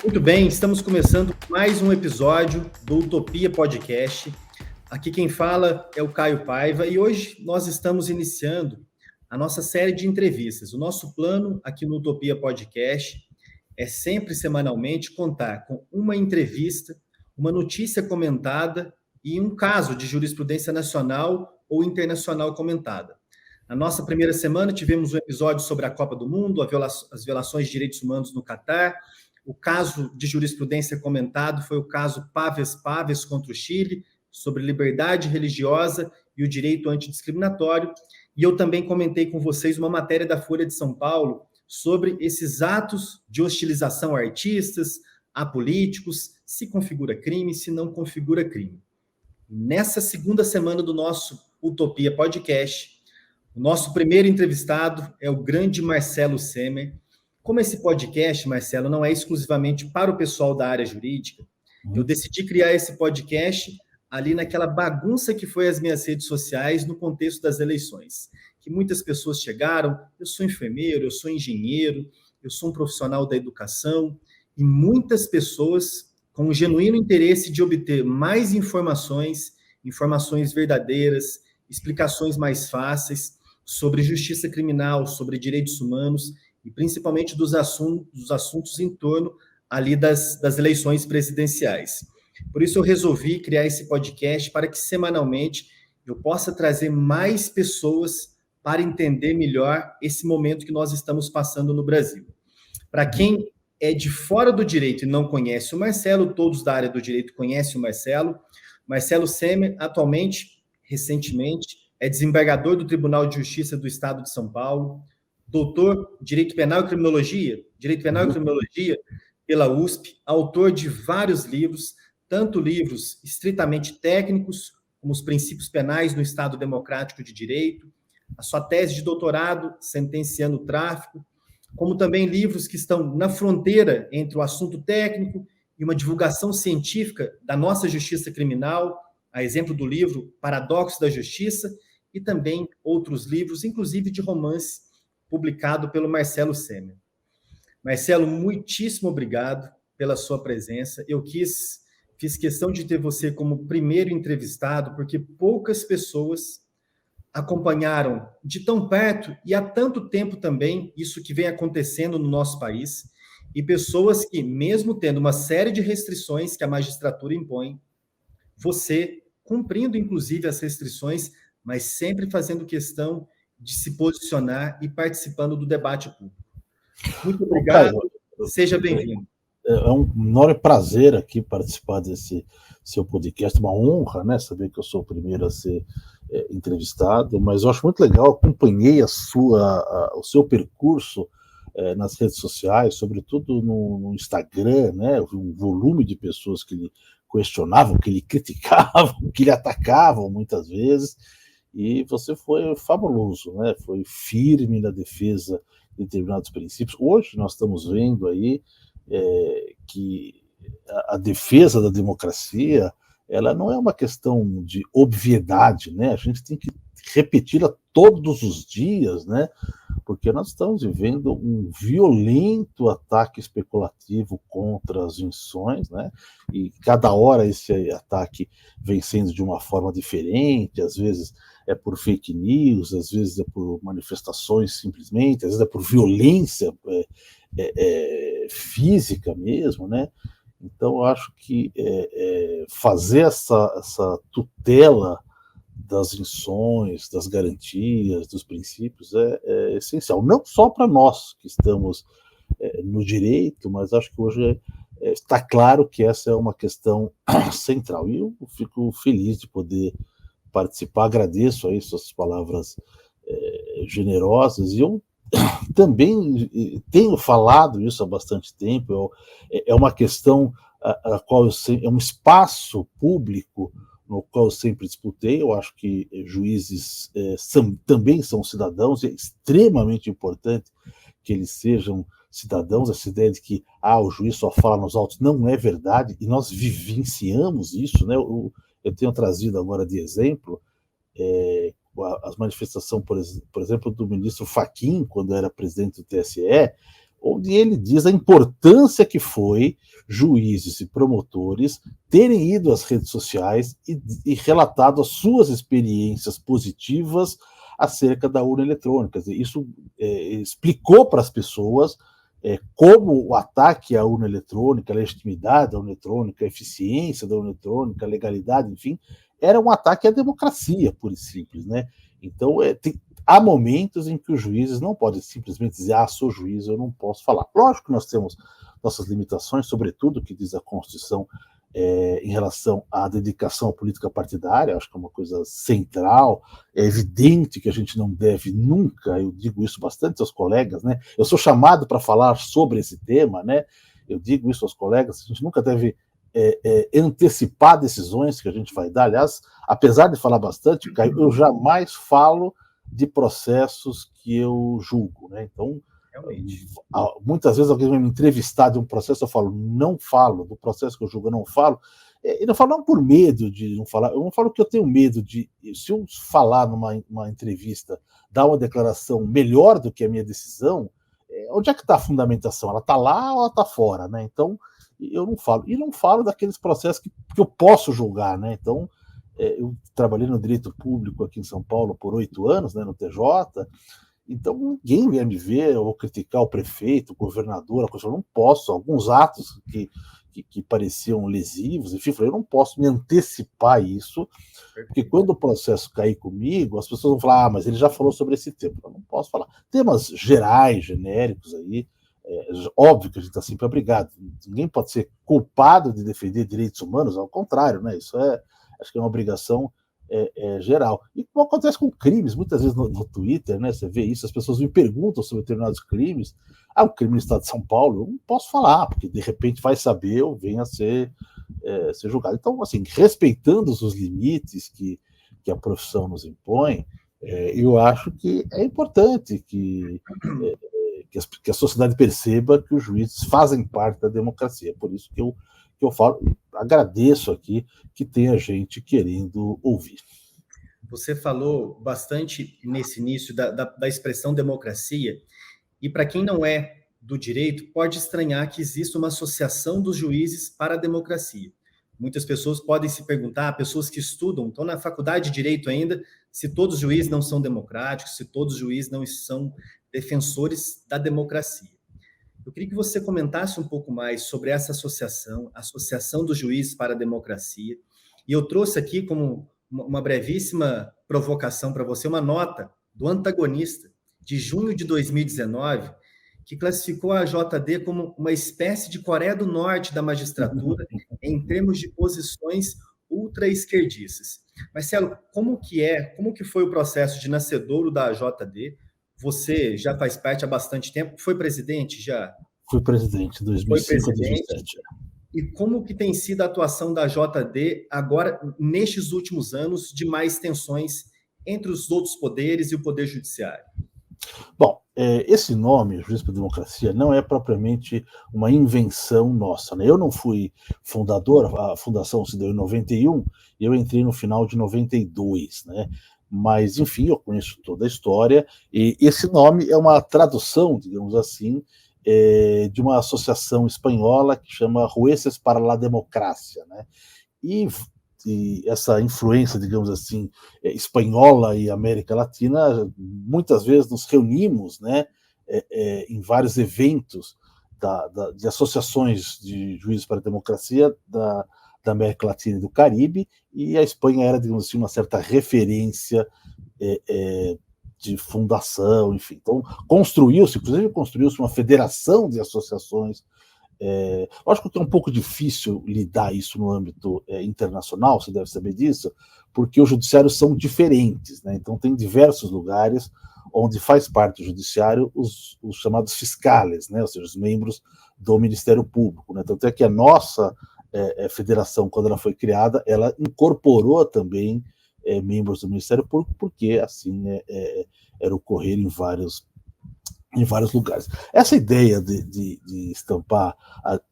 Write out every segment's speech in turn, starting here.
Muito bem, estamos começando mais um episódio do Utopia Podcast. Aqui quem fala é o Caio Paiva e hoje nós estamos iniciando a nossa série de entrevistas. O nosso plano aqui no Utopia Podcast é sempre semanalmente contar com uma entrevista, uma notícia comentada e um caso de jurisprudência nacional ou internacional comentada. Na nossa primeira semana tivemos um episódio sobre a Copa do Mundo, as violações de direitos humanos no Catar. O caso de jurisprudência comentado foi o caso Paves contra o Chile, sobre liberdade religiosa e o direito antidiscriminatório. E eu também comentei com vocês uma matéria da Folha de São Paulo sobre esses atos de hostilização a artistas, a políticos, se configura crime, se não configura crime. Nessa segunda semana do nosso Utopia Podcast, o nosso primeiro entrevistado é o grande Marcelo Semer. Como esse podcast, Marcelo, não é exclusivamente para o pessoal da área jurídica, eu decidi criar esse podcast ali naquela bagunça que foi as minhas redes sociais no contexto das eleições. Que muitas pessoas chegaram, eu sou enfermeiro, eu sou engenheiro, eu sou um profissional da educação, e muitas pessoas com um genuíno interesse de obter mais informações, informações verdadeiras, explicações mais fáceis sobre justiça criminal, sobre direitos humanos e principalmente dos assuntos em torno ali das eleições presidenciais. Por isso eu resolvi criar esse podcast para que semanalmente eu possa trazer mais pessoas para entender melhor esse momento que nós estamos passando no Brasil. Para quem é de fora do direito e não conhece o Marcelo, todos da área do direito conhecem o Marcelo. Marcelo Semer, atualmente, recentemente, é desembargador do Tribunal de Justiça do Estado de São Paulo, doutor em Direito Penal e Criminologia pela USP, autor de vários livros, tanto livros estritamente técnicos, como os princípios penais no Estado Democrático de Direito, a sua tese de doutorado, Sentenciando o Tráfico, como também livros que estão na fronteira entre o assunto técnico e uma divulgação científica da nossa justiça criminal, a exemplo do livro Paradoxos da Justiça, e também outros livros, inclusive de romance, publicado pelo Marcelo Semer. Marcelo, muitíssimo obrigado pela sua presença. Fiz questão de ter você como primeiro entrevistado, porque poucas pessoas acompanharam de tão perto e há tanto tempo também isso que vem acontecendo no nosso país, e pessoas que, mesmo tendo uma série de restrições que a magistratura impõe, você cumprindo inclusive as restrições, mas sempre fazendo questão de se posicionar e participando do debate público. Muito obrigado, seja bem-vindo. É um enorme prazer aqui participar desse seu podcast, uma honra, né, saber que eu sou o primeiro a ser entrevistado, mas eu acho muito legal, acompanhei o seu percurso nas redes sociais, sobretudo no Instagram, né, um volume de pessoas que lhe questionavam, que lhe criticavam, que lhe atacavam muitas vezes, e você foi fabuloso, né, foi firme na defesa de determinados princípios. Hoje nós estamos vendo aí que a defesa da democracia ela não é uma questão de obviedade, né? A gente tem que repeti-la todos os dias, né? Porque nós estamos vivendo um violento ataque especulativo contra as instituições, né? E cada hora esse ataque vem sendo de uma forma diferente, às vezes é por fake news, às vezes é por manifestações simplesmente, às vezes é por violência física mesmo, né? Então, eu acho que fazer essa tutela das instituições, das garantias, dos princípios é essencial. Não só para nós que estamos no direito, mas acho que hoje está claro que essa é uma questão central. E eu fico feliz de poder participar, agradeço aí suas palavras generosas, e eu também tenho falado isso há bastante tempo. É uma questão a qual é um espaço público no qual eu sempre disputei. Eu acho que juízes também são cidadãos, e é extremamente importante que eles sejam cidadãos. Essa ideia de que o juiz só fala nos autos não é verdade, e nós vivenciamos isso, né? Eu tenho trazido agora de exemplo as manifestações, por exemplo, do ministro Fachin, quando era presidente do TSE, onde ele diz a importância que foi juízes e promotores terem ido às redes sociais e relatado as suas experiências positivas acerca da urna eletrônica. Quer dizer, isso explicou para as pessoas como o ataque à urna eletrônica, a legitimidade da urna eletrônica, a eficiência da urna eletrônica, a legalidade, enfim, era um ataque à democracia, pura e simples, né? Então, há momentos em que os juízes não podem simplesmente dizer, sou juiz, eu não posso falar. Lógico que nós temos nossas limitações, sobretudo o que diz a Constituição em relação à dedicação à política partidária, acho que é uma coisa central, é evidente que a gente não deve nunca, eu digo isso bastante aos colegas, né? Eu sou chamado para falar sobre esse tema, né? Eu digo isso aos colegas, a gente nunca deve antecipar decisões que a gente vai dar. Aliás, apesar de falar bastante, Caio, eu jamais falo de processos que eu julgo, né? Então, realmente, muitas vezes alguém vai me entrevistar de um processo, eu falo, não falo do processo que eu julgo, eu não falo. E não falo não por medo de não falar, eu não falo que eu tenho medo de, se eu falar numa entrevista, dar uma declaração melhor do que a minha decisão, onde é que está a fundamentação? Ela está lá ou ela está fora, né? Então, eu não falo. E não falo daqueles processos que eu posso julgar, né? Então, eu trabalhei no direito público aqui em São Paulo por 8 anos, né, no TJ, então ninguém ia me ver ou criticar o prefeito, o governador, eu não posso, alguns atos que pareciam lesivos, enfim, eu não posso me antecipar a isso, porque quando o processo cair comigo, as pessoas vão falar, mas ele já falou sobre esse tema, eu não posso falar. Temas gerais, genéricos aí, óbvio que a gente está sempre obrigado, ninguém pode ser culpado de defender direitos humanos, ao contrário, né? Isso acho que é uma obrigação geral. E como acontece com crimes, muitas vezes no Twitter, né, você vê isso, as pessoas me perguntam sobre determinados crimes, um crime no estado de São Paulo, eu não posso falar, porque de repente vai saber, eu venho a ser julgado. Então, assim, respeitando os limites que a profissão nos impõe, eu acho que é importante que a sociedade perceba que os juízes fazem parte da democracia. Por isso que eu falo, agradeço aqui que tenha gente querendo ouvir. Você falou bastante nesse início da expressão democracia, e para quem não é do direito, pode estranhar que existe uma associação dos juízes para a democracia. Muitas pessoas podem se perguntar, pessoas que estudam, estão na faculdade de direito ainda, se todos os juízes não são democráticos, se todos os juízes não são defensores da democracia. Eu queria que você comentasse um pouco mais sobre essa associação, a Associação dos Juízes para a Democracia, e eu trouxe aqui como uma brevíssima provocação para você, uma nota do Antagonista, de junho de 2019, que classificou a JD como uma espécie de Coreia do Norte da magistratura em termos de posições ultra-esquerdistas. Marcelo, como que foi o processo de nascedouro da JD? Você já faz parte há bastante tempo, foi presidente já? Fui presidente, 2005 a 2007. E como que tem sido a atuação da JD agora, nestes últimos anos, de mais tensões entre os outros poderes e o Poder Judiciário? Bom, esse nome, Juiz para a Democracia, não é propriamente uma invenção nossa, né? Eu não fui fundador, a fundação se deu em 91, e eu entrei no final de 92, né? Mas, enfim, eu conheço toda a história, e esse nome é uma tradução, digamos assim, de uma associação espanhola que chama Jueces para la Democracia, né? E essa influência, digamos assim, espanhola e América Latina, muitas vezes nos reunimos, né, em vários eventos de associações de juízes para a democracia da América Latina e do Caribe, e a Espanha era, digamos assim, uma certa referência de fundação, enfim. Então, inclusive construiu-se uma federação de associações. Lógico que é um pouco difícil lidar isso no âmbito internacional, você deve saber disso, porque os judiciários são diferentes, né? Então tem diversos lugares onde faz parte do judiciário os chamados fiscales, né? Ou seja, os membros do Ministério Público, né? Tanto é que a nossa federação, quando ela foi criada, ela incorporou também membros do Ministério Público, porque assim era ocorrer em vários lugares. Essa ideia de estampar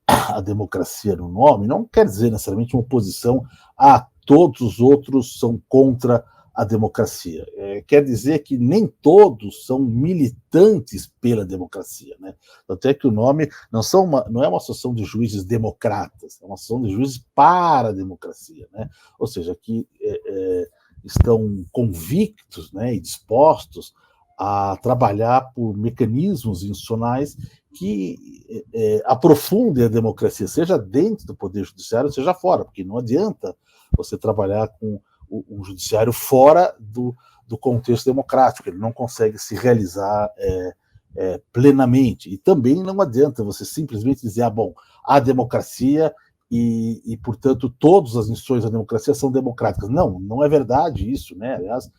a democracia no nome não quer dizer necessariamente uma oposição a todos os outros são contra a democracia. Quer dizer que nem todos são militantes pela democracia, né? Até que o nome não é uma associação de juízes democratas, é uma associação de juízes para a democracia, né? Ou seja, que estão convictos, né, e dispostos a trabalhar por mecanismos institucionais que aprofundem a democracia, seja dentro do Poder Judiciário, seja fora, porque não adianta você trabalhar com um judiciário fora do contexto democrático, ele não consegue se realizar plenamente. E também não adianta você simplesmente dizer, bom, há democracia e, portanto, todas as instituições da democracia são democráticas. Não é verdade isso, né? Aliás,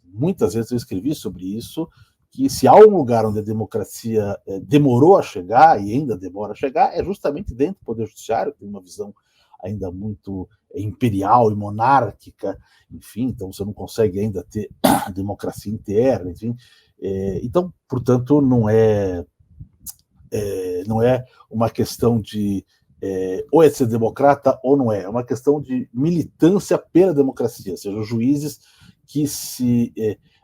muitas vezes eu escrevi sobre isso, que se há um lugar onde a democracia demorou a chegar, e ainda demora a chegar, é justamente dentro do Poder Judiciário, que tem uma visão ainda muito imperial e monárquica, enfim, então você não consegue ainda ter democracia interna, enfim. Então, portanto, não é uma questão de ou é ser democrata ou não é uma questão de militância pela democracia, ou seja, os juízes que se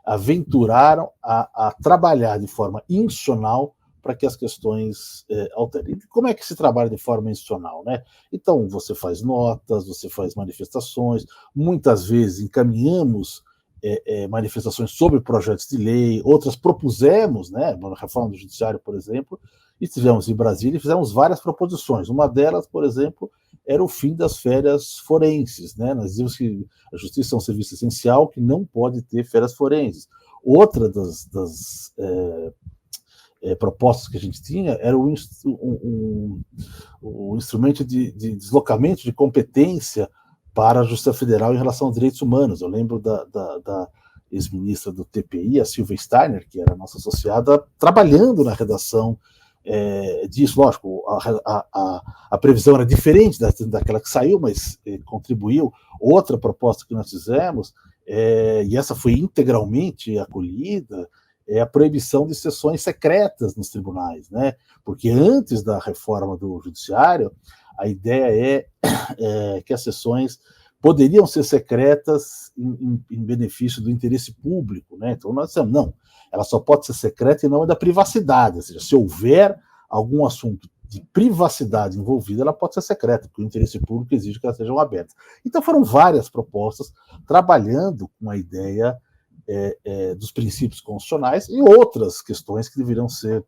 aventuraram a trabalhar de forma institucional para que as questões alterem. E como é que se trabalha de forma institucional, né? Então, você faz notas, você faz manifestações, muitas vezes encaminhamos manifestações sobre projetos de lei, outras propusemos, né, na reforma do judiciário, por exemplo, e estivemos em Brasília e fizemos várias proposições. Uma delas, por exemplo, era o fim das férias forenses, né? Nós dizemos que a justiça é um serviço essencial que não pode ter férias forenses. Outra das propostas que a gente tinha era um instrumento de deslocamento de competência para a Justiça Federal em relação aos direitos humanos. Eu lembro da ex-ministra do TPI, a Silvia Steiner, que era nossa associada, trabalhando na redação disso. Lógico, a previsão era diferente daquela que saiu, mas contribuiu. Outra proposta que nós fizemos, e essa foi integralmente acolhida, é a proibição de sessões secretas nos tribunais, né? Porque antes da reforma do judiciário, a ideia é que as sessões poderiam ser secretas em benefício do interesse público, né? Então nós dissemos, não, ela só pode ser secreta em nome da privacidade, ou seja, se houver algum assunto de privacidade envolvida, ela pode ser secreta, porque o interesse público exige que elas sejam abertas. Então foram várias propostas trabalhando com a ideia dos princípios constitucionais e outras questões que deveriam ser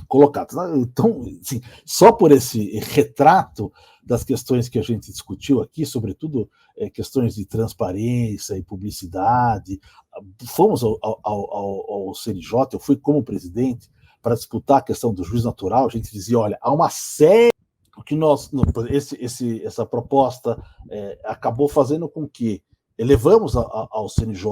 colocadas. Então, assim, só por esse retrato das questões que a gente discutiu aqui, sobretudo questões de transparência e publicidade, fomos ao CNJ, eu fui como presidente para disputar a questão do juiz natural, a gente dizia, olha, há uma série que essa proposta acabou fazendo com que elevamos ao CNJ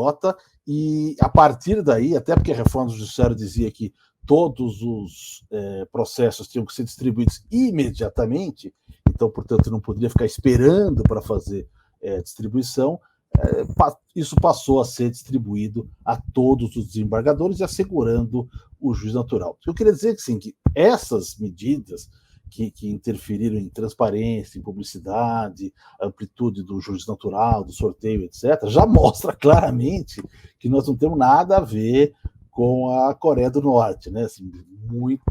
e, a partir daí, até porque a reforma do judiciário dizia que todos os processos tinham que ser distribuídos imediatamente, então, portanto, não poderia ficar esperando para fazer distribuição, isso passou a ser distribuído a todos os desembargadores e assegurando o juiz natural. Eu queria dizer que, sim, que essas medidas que interferiram em transparência, em publicidade, amplitude do juiz natural, do sorteio, etc., já mostra claramente que nós não temos nada a ver com a Coreia do Norte, né? Assim, muito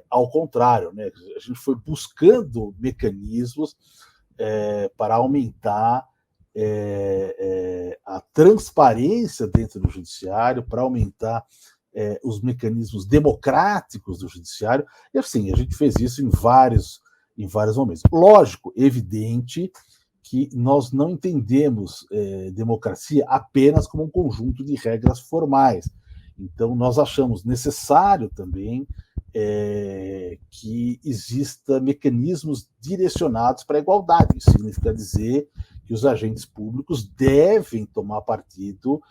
ao contrário, né? A gente foi buscando mecanismos para aumentar a transparência dentro do judiciário, para aumentar os mecanismos democráticos do judiciário, e assim, a gente fez isso em vários momentos. Lógico, evidente que nós não entendemos democracia apenas como um conjunto de regras formais. Então, nós achamos necessário também que exista mecanismos direcionados para a igualdade. Isso significa dizer que os agentes públicos devem tomar partido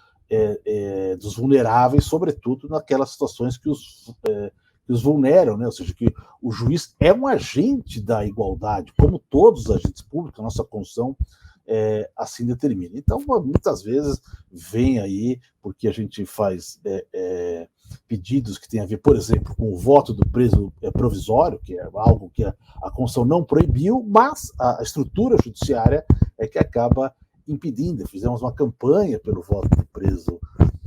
dos vulneráveis, sobretudo naquelas situações que os vulneram, né? Ou seja, que o juiz é um agente da igualdade, como todos os agentes públicos, a nossa Constituição assim determina. Então, muitas vezes vem aí, porque a gente faz pedidos que têm a ver, por exemplo, com o voto do preso provisório, que é algo que a Constituição não proibiu, mas a estrutura judiciária é que acaba impedindo, fizemos uma campanha pelo voto de preso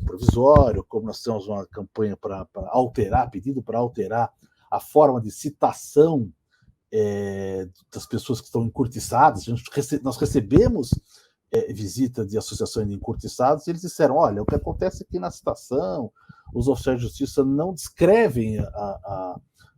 provisório, como nós temos uma campanha para alterar, pedido para alterar a forma de citação das pessoas que estão encurtiçadas. Nós recebemos visita de associações de encurtiçados, e eles disseram, olha, o que acontece aqui na citação, os oficiais de justiça não descrevem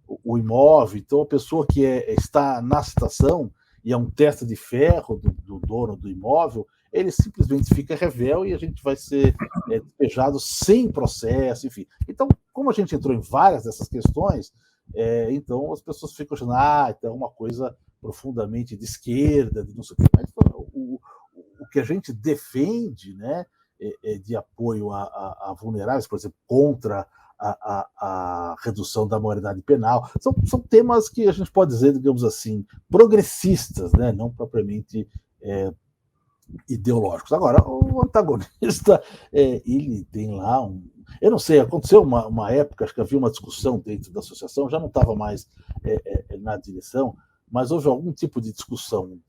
o imóvel, então a pessoa que está na citação e é um testa de ferro do dono do imóvel, ele simplesmente fica revel e a gente vai ser despejado sem processo, enfim. Então, como a gente entrou em várias dessas questões, então as pessoas ficam achando, então é uma coisa profundamente de esquerda, de não sei o que. Mas o que a gente defende, né, de apoio a vulneráveis, por exemplo, contra a redução da maioridade penal, são temas que a gente pode dizer, digamos assim, progressistas, né, não propriamente ideológicos. Agora, o antagonista, ele tem lá eu não sei, aconteceu uma época, acho que havia uma discussão dentro da associação, já não estava mais na direção, mas houve algum tipo de discussão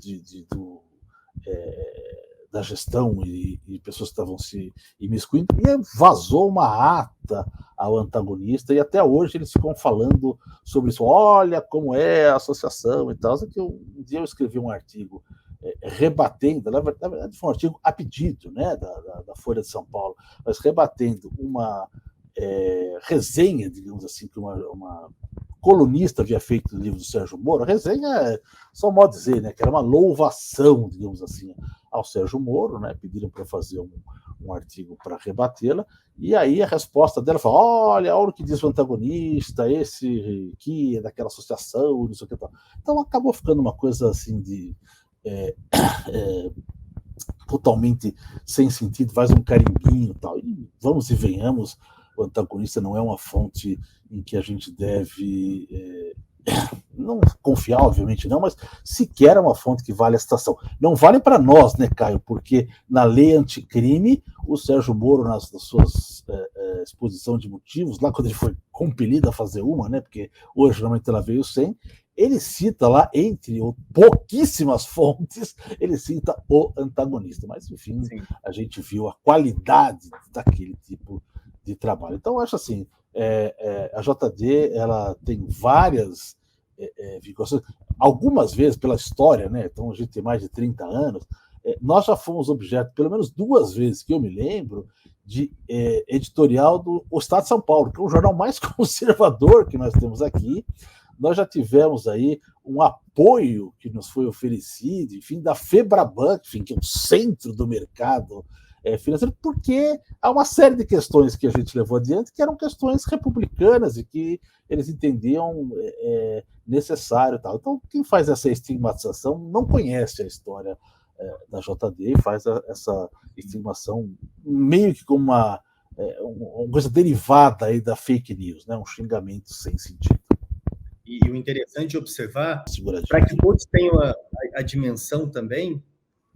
da gestão e pessoas que estavam se imiscuindo, e vazou uma ata ao antagonista, e até hoje eles ficam falando sobre isso. Olha como é a associação e tal. Um dia eu escrevi um artigo rebatendo, na verdade foi um artigo a pedido, né, da Folha de São Paulo, mas rebatendo uma resenha, digamos assim, que uma colunista havia feito no livro do Sérgio Moro. A resenha é só modo de dizer, né, que era uma louvação, digamos assim, ao Sérgio Moro, né, pediram para fazer um artigo para rebatê-la, e aí a resposta dela foi, olha o que diz o antagonista, esse que é daquela associação, não sei o que tal. Então acabou ficando uma coisa assim de totalmente sem sentido, faz um carimbinho e tal, e vamos e venhamos, o antagonista não é uma fonte em que a gente deve não confiar, obviamente não, mas sequer é uma fonte que vale a citação. Não vale para nós, né, Caio? Porque na lei anticrime, o Sérgio Moro, nas suas exposição de motivos, lá quando ele foi compelido a fazer uma, né, porque hoje normalmente ela veio sem, ele cita lá, entre pouquíssimas fontes, ele cita o antagonista. Mas, enfim, sim, a gente viu a qualidade daquele tipo de trabalho. Então, eu acho assim, a JD ela tem várias vinculações, algumas vezes pela história, né? Então a gente tem mais de 30 anos, nós já fomos objeto, pelo menos 2 vezes que eu me lembro, de editorial do O Estado de São Paulo, que é o jornal mais conservador que nós temos aqui. Nós já tivemos aí um apoio que nos foi oferecido, enfim, da Febraban, enfim, que é o centro do mercado financeiro, porque há uma série de questões que a gente levou adiante que eram questões republicanas e que eles entendiam necessário e tal. Então, quem faz essa estigmatização não conhece a história da JD e faz essa estigmação meio que como uma coisa derivada aí da fake news, né? Um xingamento sem sentido. E o interessante de observar, para que todos tenham a dimensão também,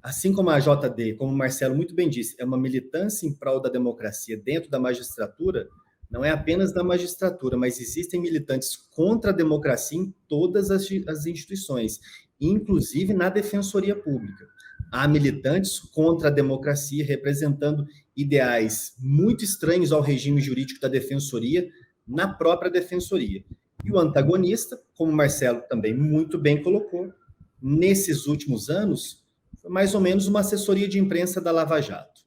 assim como a JD, como o Marcelo muito bem disse, é uma militância em prol da democracia dentro da magistratura, não é apenas da magistratura, mas existem militantes contra a democracia em todas as instituições, inclusive na defensoria pública. Há militantes contra a democracia representando ideais muito estranhos ao regime jurídico da defensoria na própria defensoria. E o antagonista, como o Marcelo também muito bem colocou, nesses últimos anos, foi mais ou menos uma assessoria de imprensa da Lava Jato.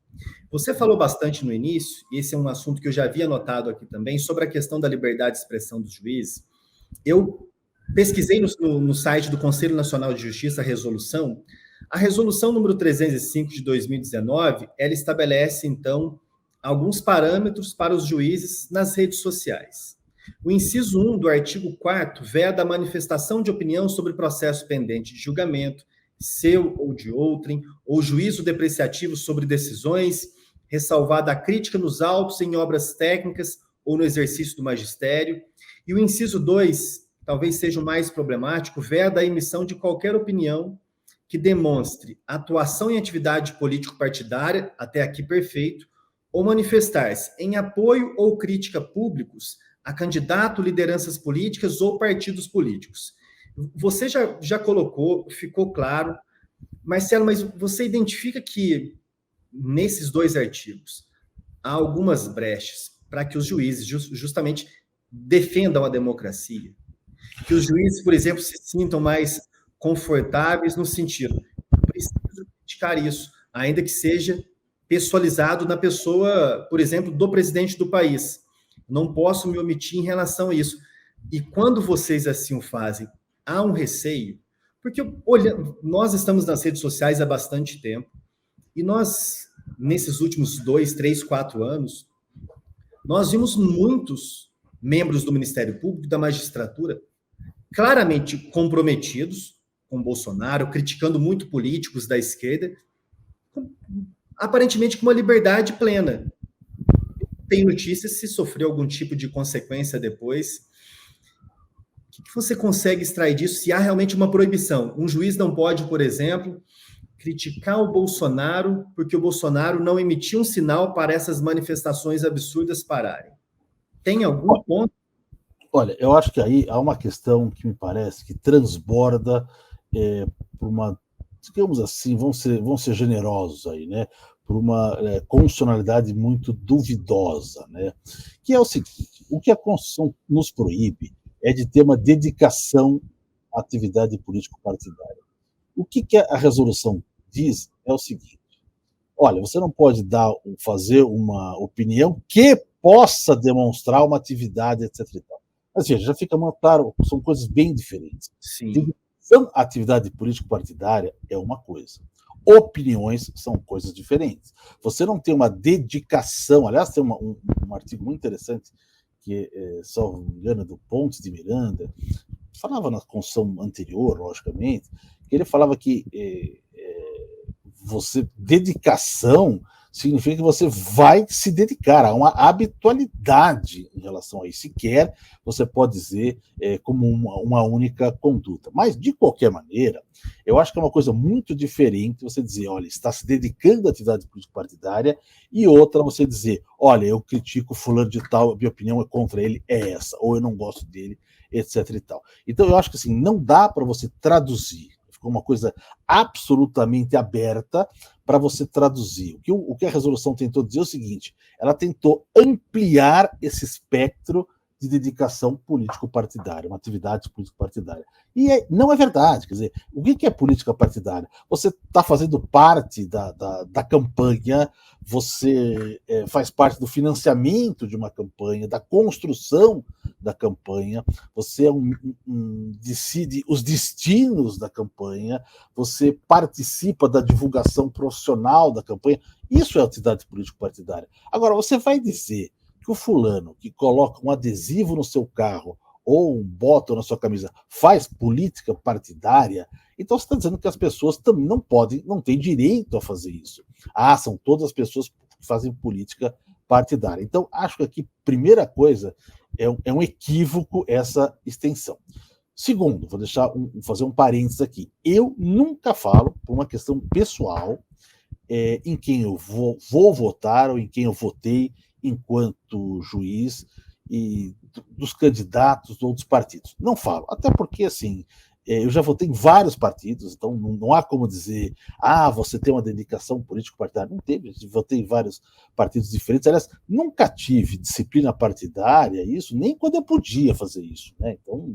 Você falou bastante no início, e esse é um assunto que eu já havia notado aqui também, sobre a questão da liberdade de expressão dos juízes. Eu pesquisei no site do Conselho Nacional de Justiça a resolução. A resolução número 305 de 2019, ela estabelece, então, alguns parâmetros para os juízes nas redes sociais. O inciso 1 do artigo 4º veda a manifestação de opinião sobre processo pendente de julgamento, seu ou de outrem, ou juízo depreciativo sobre decisões, ressalvada a crítica nos autos em obras técnicas ou no exercício do magistério. E o inciso 2, talvez seja o mais problemático, veda a emissão de qualquer opinião que demonstre atuação em atividade político-partidária, até aqui perfeito, ou manifestar-se em apoio ou crítica públicos a candidato, lideranças políticas ou partidos políticos. Você já colocou, ficou claro, Marcelo, mas você identifica que nesses dois artigos há algumas brechas para que os juízes justamente defendam a democracia? Que os juízes, por exemplo, se sintam mais confortáveis no sentido, preciso criticar isso, ainda que seja pessoalizado na pessoa, por exemplo, do presidente do país. Não posso me omitir em relação a isso. E quando vocês assim o fazem, há um receio, porque olha, nós estamos nas redes sociais há bastante tempo, e nós, nesses últimos 2, 3, 4 anos, nós vimos muitos membros do Ministério Público, da magistratura, claramente comprometidos com Bolsonaro, criticando muito políticos da esquerda, aparentemente com uma liberdade plena. Tem notícias se sofreu algum tipo de consequência depois. O que você consegue extrair disso se há realmente uma proibição? Um juiz não pode, por exemplo, criticar o Bolsonaro porque o Bolsonaro não emitiu um sinal para essas manifestações absurdas pararem. Tem algum ponto? Olha, eu acho que aí há uma questão que me parece que transborda por uma, digamos assim, vamos ser generosos aí, né? Por uma constitucionalidade muito duvidosa, né? Que é o seguinte: o que a Constituição nos proíbe é de ter uma dedicação à atividade político-partidária. O que a resolução diz é o seguinte: olha, você não pode fazer uma opinião que possa demonstrar uma atividade, etc. E tal. Mas veja, já fica muito claro, são coisas bem diferentes. Sim. A atividade político-partidária é uma coisa. Opiniões são coisas diferentes. Você não tem uma dedicação. Aliás, tem um artigo muito interessante, que, salvo engano, do Pontes de Miranda, falava na Constituição anterior, logicamente, que ele falava que dedicação significa que você vai se dedicar a uma habitualidade em relação a isso. Sequer você pode dizer como uma única conduta. Mas, de qualquer maneira, eu acho que é uma coisa muito diferente você dizer, olha, está se dedicando à atividade político-partidária, e outra você dizer, olha, eu critico fulano de tal, a minha opinião é contra ele, é essa, ou eu não gosto dele, etc. e tal. Então, eu acho que assim, não dá para você traduzir, ficou uma coisa absolutamente aberta para você traduzir. O que a resolução tentou dizer é o seguinte: ela tentou ampliar esse espectro de dedicação político-partidária, uma atividade político-partidária. E não é verdade. Quer dizer, o que é política partidária? Você está fazendo parte da campanha, você faz parte do financiamento de uma campanha, da construção da campanha, você decide os destinos da campanha, você participa da divulgação profissional da campanha. Isso é atividade político-partidária. Agora, você vai dizer que o fulano que coloca um adesivo no seu carro ou um botão na sua camisa faz política partidária, então você está dizendo que as pessoas também não têm direito a fazer isso. Ah, são todas as pessoas que fazem política partidária. Então, acho que aqui, primeira coisa, é um equívoco essa extensão. Segundo, vou fazer um parênteses aqui. Eu nunca falo, por uma questão pessoal, em quem eu vou votar ou em quem eu votei enquanto juiz e dos candidatos ou dos partidos. Não falo, até porque, assim, eu já votei em vários partidos, então não há como dizer, você tem uma dedicação político-partidária. Não teve, votei em vários partidos diferentes. Aliás, nunca tive disciplina partidária, isso, nem quando eu podia fazer isso, né? Então,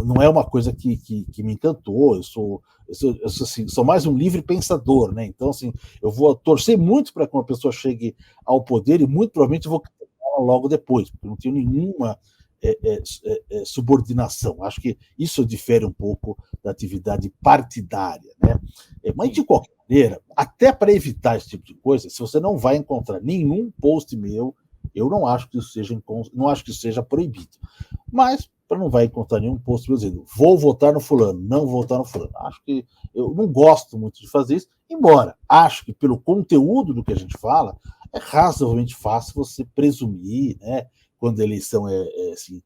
não é uma coisa que me encantou. Eu sou assim, sou mais um livre pensador, né? Então, assim, eu vou torcer muito para que uma pessoa chegue ao poder e muito provavelmente vou criticar logo depois, porque não tenho nenhuma subordinação. Acho que isso difere um pouco da atividade partidária, né? Mas, de qualquer maneira, até para evitar esse tipo de coisa, se você não vai encontrar nenhum post meu, eu não acho que isso seja proibido. Mas não vai encontrar nenhum post meu dizendo vou votar no fulano, não vou votar no fulano. Acho que eu não gosto muito de fazer isso, embora acho que pelo conteúdo do que a gente fala, é razoavelmente fácil você presumir, né, quando a eleição assim,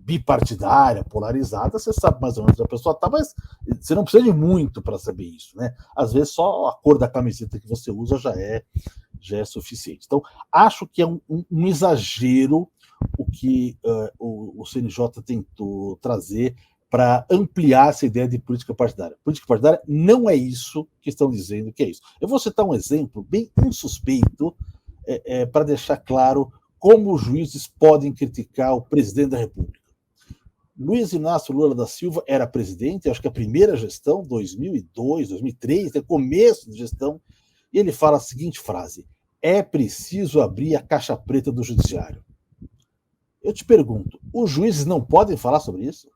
bipartidária, polarizada, você sabe mais ou menos onde a pessoa está, mas você não precisa de muito para saber isso, né? Às vezes só a cor da camiseta que você usa já é suficiente. Então, acho que é um exagero o que o CNJ tentou trazer para ampliar essa ideia de política partidária. Política partidária não é isso que estão dizendo que é isso. Eu vou citar um exemplo bem insuspeito para deixar claro como os juízes podem criticar o presidente da República. Luiz Inácio Lula da Silva era presidente, acho que a primeira gestão, 2002, 2003, começo de gestão, e ele fala a seguinte frase: é preciso abrir a caixa preta do judiciário. Eu te pergunto, os juízes não podem falar sobre isso?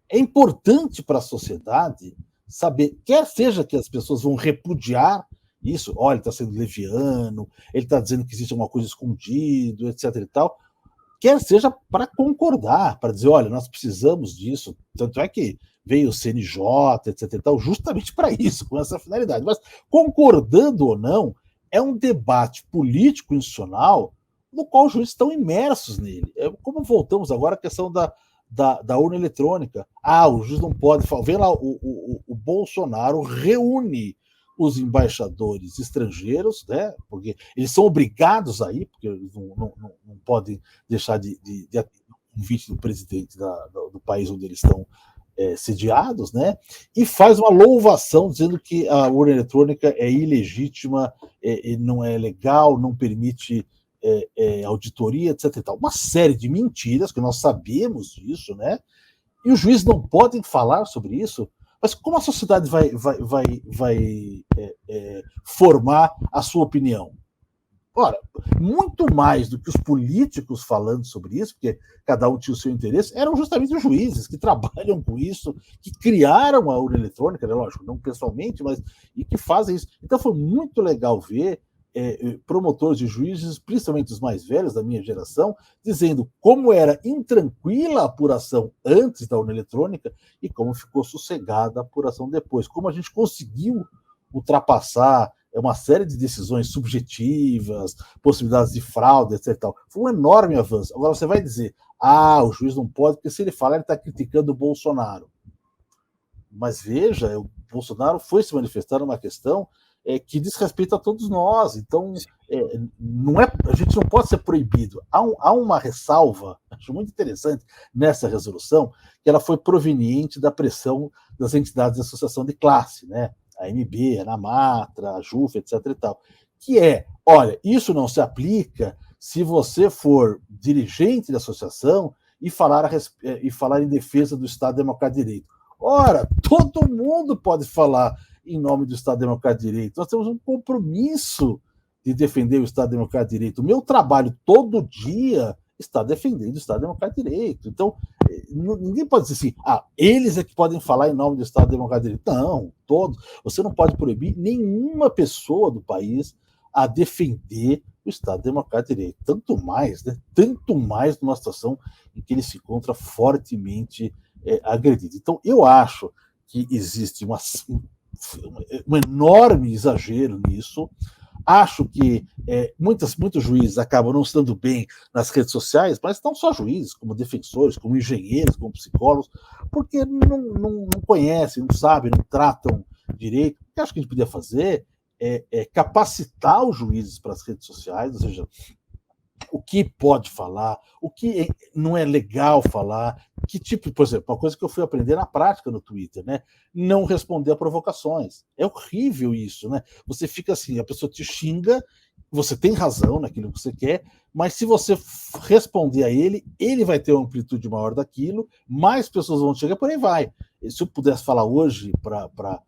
É importante para a sociedade saber, quer seja que as pessoas vão repudiar isso, olha, ele está sendo leviano, ele está dizendo que existe alguma coisa escondido, etc. e tal, quer seja para concordar, para dizer, olha, nós precisamos disso, tanto é que veio o CNJ, etc. e tal, justamente para isso, com essa finalidade. Mas, concordando ou não, é um debate político-institucional no qual os juízes estão imersos nele. Como voltamos agora à questão da urna eletrônica. O juiz não pode falar. Vem lá, o Bolsonaro reúne os embaixadores estrangeiros, né, porque eles são obrigados a ir, porque eles não podem deixar de atender o convite do presidente do país onde eles estão sediados, né, e faz uma louvação dizendo que a urna eletrônica é ilegítima, não é legal, não permite auditoria, etc. e tal. Uma série de mentiras, que nós sabemos disso, né, e os juízes não podem falar sobre isso. Mas como a sociedade vai formar a sua opinião? Ora, muito mais do que os políticos falando sobre isso, porque cada um tinha o seu interesse, eram justamente os juízes que trabalham com isso, que criaram a urna eletrônica, né, lógico, não pessoalmente, mas e que fazem isso. Então foi muito legal ver promotores de juízes, principalmente os mais velhos da minha geração, dizendo como era intranquila a apuração antes da urna eletrônica e como ficou sossegada a apuração depois. Como a gente conseguiu ultrapassar uma série de decisões subjetivas, possibilidades de fraude, etc. Foi um enorme avanço. Agora você vai dizer, o juiz não pode, porque se ele falar, ele está criticando o Bolsonaro. Mas veja, o Bolsonaro foi se manifestar numa questão que diz respeito a todos nós. Então, a gente não pode ser proibido. Há uma ressalva, acho muito interessante, nessa resolução, que ela foi proveniente da pressão das entidades de associação de classe, né? A AMB, a ANAMATRA, a JUF, etc. e tal, que olha, isso não se aplica se você for dirigente da associação e falar em defesa do Estado Democrático de Direito. Ora, todo mundo pode falar em nome do Estado Democrático de Direito. Nós temos um compromisso de defender o Estado Democrático de Direito. O meu trabalho todo dia está defendendo o Estado Democrático de Direito. Então, ninguém pode dizer assim, eles é que podem falar em nome do Estado Democrático de Direito. Não, todos. Você não pode proibir nenhuma pessoa do país a defender o Estado Democrático de Direito. Tanto mais, né? Tanto mais numa situação em que ele se encontra fortemente agredido. Então, eu acho que existe um enorme exagero nisso. Acho que muitos juízes acabam não se dando bem nas redes sociais, mas não só juízes, como defensores, como engenheiros, como psicólogos, porque não conhecem, não sabem, não tratam direito. O que acho que a gente podia fazer é capacitar os juízes para as redes sociais, ou seja, o que pode falar, o que não é legal falar, que tipo, por exemplo, uma coisa que eu fui aprender na prática no Twitter, né? Não responder a provocações. É horrível isso, né? Você fica assim, a pessoa te xinga, você tem razão naquilo que você quer, mas se você responder a ele vai ter uma amplitude maior daquilo, mais pessoas vão chegar, por aí vai. Se eu pudesse falar hoje para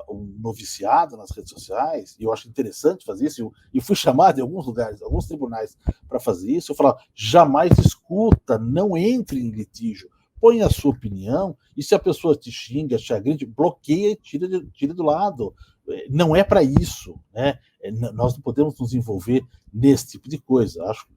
um noviciado nas redes sociais, e eu acho interessante fazer isso, e fui chamado em alguns lugares, alguns tribunais, para fazer isso, eu falava, jamais discuta, não entre em litígio, põe a sua opinião, e se a pessoa te xinga, te agride, bloqueia e tira do lado. Não é para isso, né? Nós não podemos nos envolver nesse tipo de coisa. Acho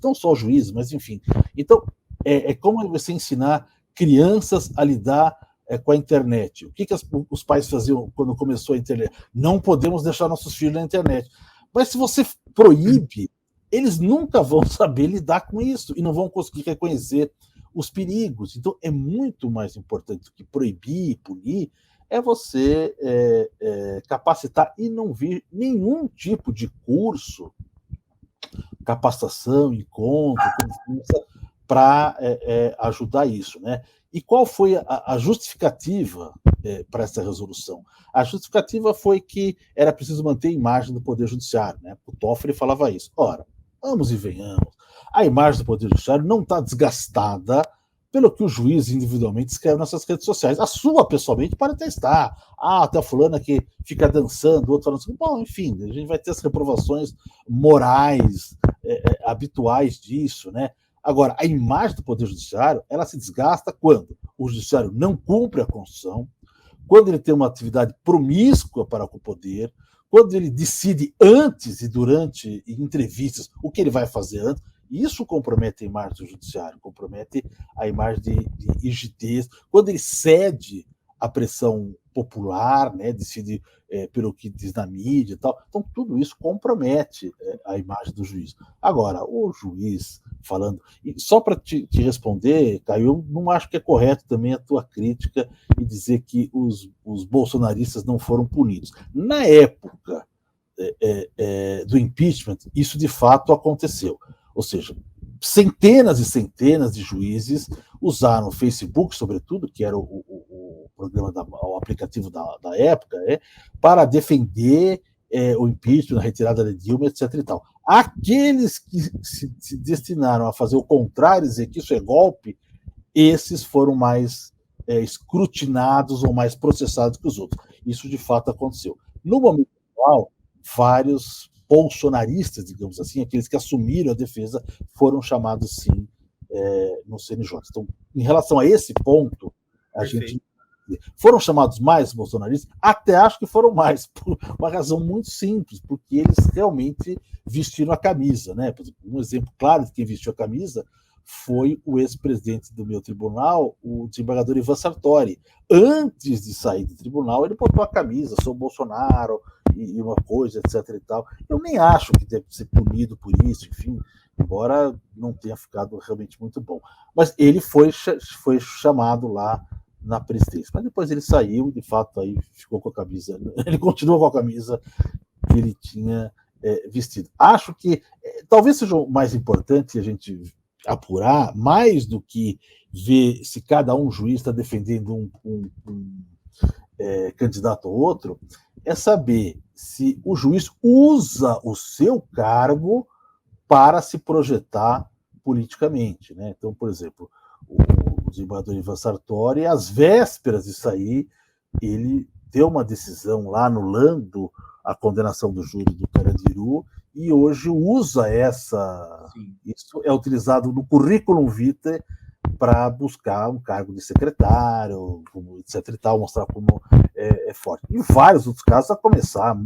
não só juízes, mas enfim. Então, é como você ensinar crianças a lidar com a internet. O que os pais faziam quando começou a internet? Não podemos deixar nossos filhos na internet. Mas se você proíbe, eles nunca vão saber lidar com isso e não vão conseguir reconhecer os perigos. Então, é muito mais importante do que proibir e punir, é você capacitar e não vir nenhum tipo de curso, capacitação, encontro, conversa, para ajudar isso, né? E qual foi a justificativa para essa resolução? A justificativa foi que era preciso manter a imagem do Poder Judiciário, né? O Toffoli falava isso. Ora, vamos e venhamos, a imagem do Poder Judiciário não está desgastada pelo que o juiz individualmente escreve nas suas redes sociais. A sua, pessoalmente, pode até estar. Até a fulana que fica dançando, o outro falando assim. Bom, enfim, a gente vai ter as reprovações morais habituais disso, né? Agora, a imagem do Poder Judiciário, ela se desgasta quando o Judiciário não cumpre a Constituição, quando ele tem uma atividade promíscua para com o poder, quando ele decide antes e durante entrevistas o que ele vai fazer antes. Isso compromete a imagem do Judiciário, compromete a imagem de rigidez, quando ele cede à pressão popular, né, decide pelo que diz na mídia e tal. Então, tudo isso compromete a imagem do juiz. Agora, o juiz falando... E só para te responder, Caio, eu não acho que é correto também a tua crítica e dizer que os bolsonaristas não foram punidos. Na época do impeachment, isso de fato aconteceu. Ou seja, centenas e centenas de juízes usaram o Facebook, sobretudo, que era o programa, o aplicativo da época, para defender o impeachment, a retirada de Dilma, etc. E tal. Aqueles que se destinaram a fazer o contrário, dizer que isso é golpe, esses foram mais escrutinados ou mais processados que os outros. Isso, de fato, aconteceu. No momento atual, vários bolsonaristas, digamos assim, aqueles que assumiram a defesa, foram chamados, sim, no CNJ. Então, em relação a esse ponto, a gente... Foram chamados mais bolsonaristas? Até acho que foram mais, por uma razão muito simples, porque eles realmente vestiram a camisa, né? Por exemplo, um exemplo claro de quem vestiu a camisa foi o ex-presidente do meu tribunal, o desembargador Ivan Sartori. Antes de sair do tribunal, ele botou a camisa, sou Bolsonaro, e uma coisa, etc. e tal. Eu nem acho que deve ser punido por isso, enfim, embora não tenha ficado realmente muito bom. Mas ele foi chamado lá na presidência. Mas depois ele saiu, de fato, aí ficou com a camisa. Ele continua com a camisa que ele tinha vestido. Acho que talvez seja o mais importante a gente apurar, mais do que ver se cada juiz está defendendo um candidato ou outro, é saber se o juiz usa o seu cargo para se projetar politicamente, né? Então, por exemplo, o desembargador Ivan Sartori, às vésperas de sair, ele deu uma decisão lá anulando a condenação do júri do Carandiru e hoje usa essa... Sim. Isso é utilizado no currículo vitae para buscar um cargo de secretário, etc. e tal, mostrar como é forte. Em vários outros casos, a começar,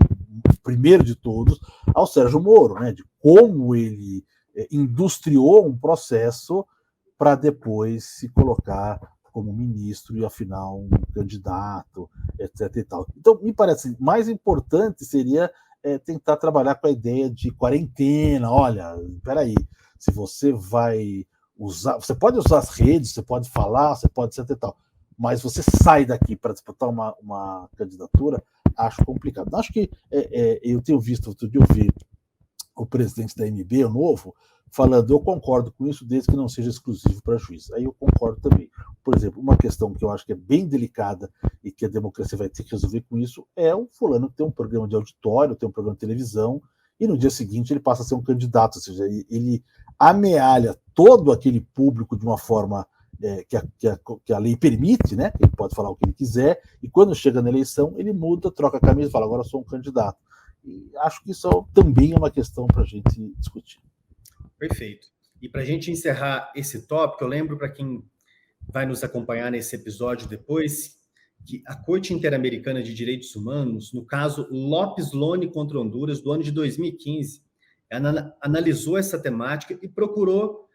primeiro de todos, ao Sérgio Moro, né, de como ele industriou um processo para depois se colocar como ministro e, afinal, um candidato, etc. e tal. Então, me parece mais importante seria tentar trabalhar com a ideia de quarentena. Olha, peraí, se você vai usar, você pode usar as redes, você pode falar, você pode etc. e tal, mas você sai daqui para disputar uma candidatura, acho complicado. Acho que eu tenho visto, outro dia eu vi o presidente da MB, o novo, falando, eu concordo com isso, desde que não seja exclusivo para juiz. Aí eu concordo também. Por exemplo, uma questão que eu acho que é bem delicada e que a democracia vai ter que resolver com isso é o fulano que tem um programa de auditório, tem um programa de televisão, e no dia seguinte ele passa a ser um candidato, ou seja, ele amealha todo aquele público de uma forma que a lei permite, né? Ele pode falar o que ele quiser, e quando chega na eleição, ele muda, troca a camisa e fala, agora eu sou um candidato. E acho que isso também é uma questão para a gente discutir. Perfeito. E para a gente encerrar esse tópico, eu lembro para quem vai nos acompanhar nesse episódio depois, que a Corte Interamericana de Direitos Humanos, no caso Lopes Lone contra Honduras, do ano de 2015, analisou essa temática e procurou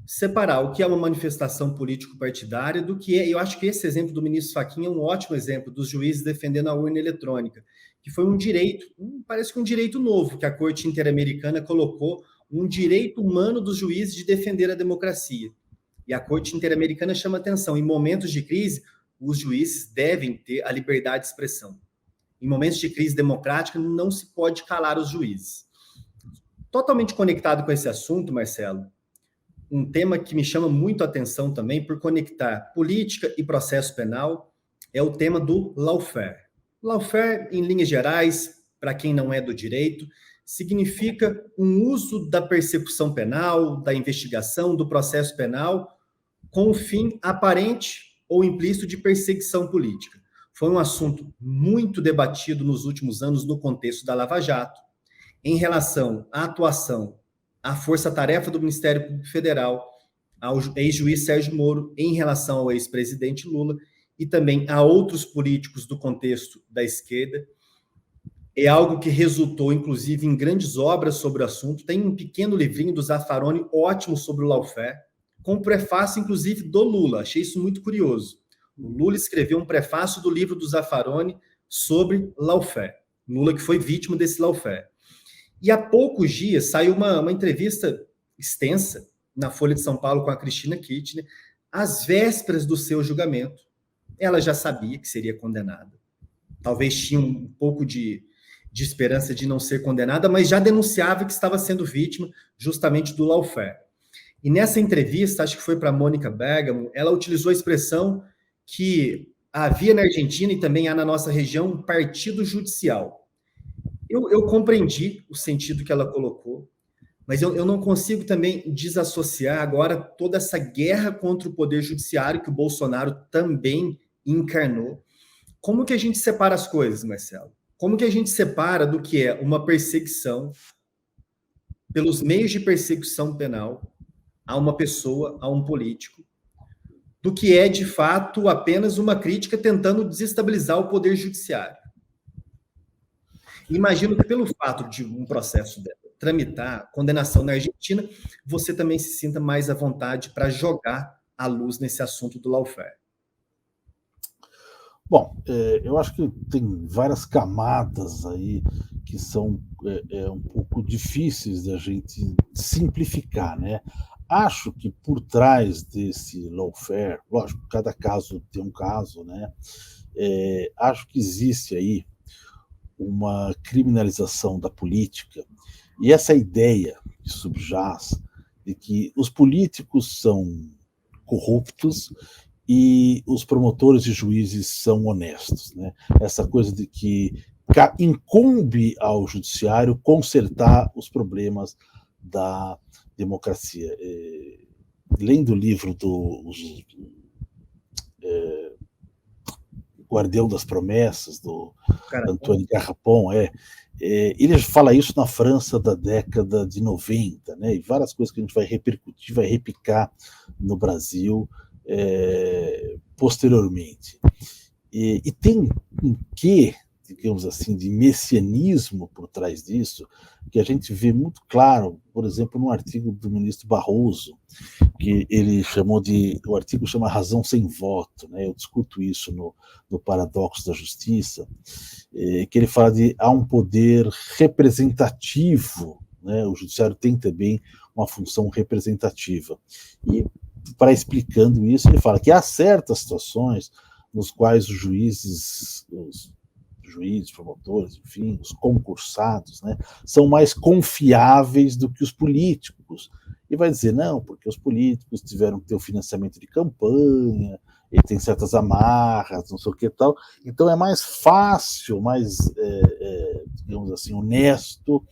separar o que é uma manifestação político-partidária do que é, e eu acho que esse exemplo do ministro Fachin é um ótimo exemplo dos juízes defendendo a urna eletrônica, que foi um direito, parece que um direito novo que a Corte Interamericana colocou, um direito humano dos juízes de defender a democracia. E a Corte Interamericana chama atenção, em momentos de crise, os juízes devem ter a liberdade de expressão. Em momentos de crise democrática, não se pode calar os juízes. Totalmente conectado com esse assunto, Marcelo, um tema que me chama muito a atenção também por conectar política e processo penal é o tema do lawfare. Lawfare, em linhas gerais, para quem não é do direito, significa um uso da persecução penal, da investigação, do processo penal, com o fim aparente ou implícito de perseguição política. Foi um assunto muito debatido nos últimos anos no contexto da Lava Jato, em relação à atuação, à força-tarefa do Ministério Público Federal, ao ex-juiz Sérgio Moro, em relação ao ex-presidente Lula, e também a outros políticos do contexto da esquerda. É algo que resultou, inclusive, em grandes obras sobre o assunto. Tem um pequeno livrinho do Zaffaroni, ótimo, sobre o lawfare, com prefácio, inclusive, do Lula. Achei isso muito curioso. O Lula escreveu um prefácio do livro do Zaffaroni sobre lawfare. Lula que foi vítima desse lawfare. E há poucos dias saiu uma entrevista extensa na Folha de São Paulo com a Cristina Kirchner, às vésperas do seu julgamento. Ela já sabia que seria condenada. Talvez tinha um pouco de esperança de não ser condenada, mas já denunciava que estava sendo vítima justamente do lawfare. E nessa entrevista, acho que foi para Mônica Bergamo, ela utilizou a expressão que havia na Argentina e também há na nossa região um partido judicial. Eu compreendi o sentido que ela colocou, mas eu não consigo também desassociar agora toda essa guerra contra o poder judiciário que o Bolsonaro também encarnou. Como que a gente separa as coisas, Marcelo? Como que a gente separa do que é uma perseguição pelos meios de persecução penal a uma pessoa, a um político, do que é, de fato, apenas uma crítica tentando desestabilizar o poder judiciário? Imagino que pelo fato de um processo tramitar condenação na Argentina, você também se sinta mais à vontade para jogar a luz nesse assunto do lawfare. Bom, eu acho que tem várias camadas aí que são um pouco difíceis da gente simplificar, né? Acho que por trás desse lawfare, lógico, cada caso tem um caso, né? Acho que existe aí uma criminalização da política e essa ideia que subjaz de que os políticos são corruptos e os promotores e juízes são honestos, né? Essa coisa de que incumbe ao judiciário consertar os problemas da democracia. Lendo o livro do Guardião das Promessas, do Antônio Garrapon, ele fala isso na França da década de 90, né? E várias coisas que a gente vai repercutir, vai repicar no Brasil posteriormente. E tem um quê, digamos assim, de messianismo por trás disso, que a gente vê muito claro, por exemplo, no artigo do ministro Barroso, que ele chamou o artigo chama Razão Sem Voto, né? Eu discuto isso no Paradoxo da Justiça, que ele fala de há um poder representativo, né? O judiciário tem também uma função representativa. E para explicando isso, ele fala que há certas situações nos quais os juízes, promotores, enfim, os concursados, né, são mais confiáveis do que os políticos. E vai dizer, não, porque os políticos tiveram que ter o financiamento de campanha, e tem certas amarras, não sei o que tal. Então é mais fácil, mais, digamos assim, honesto,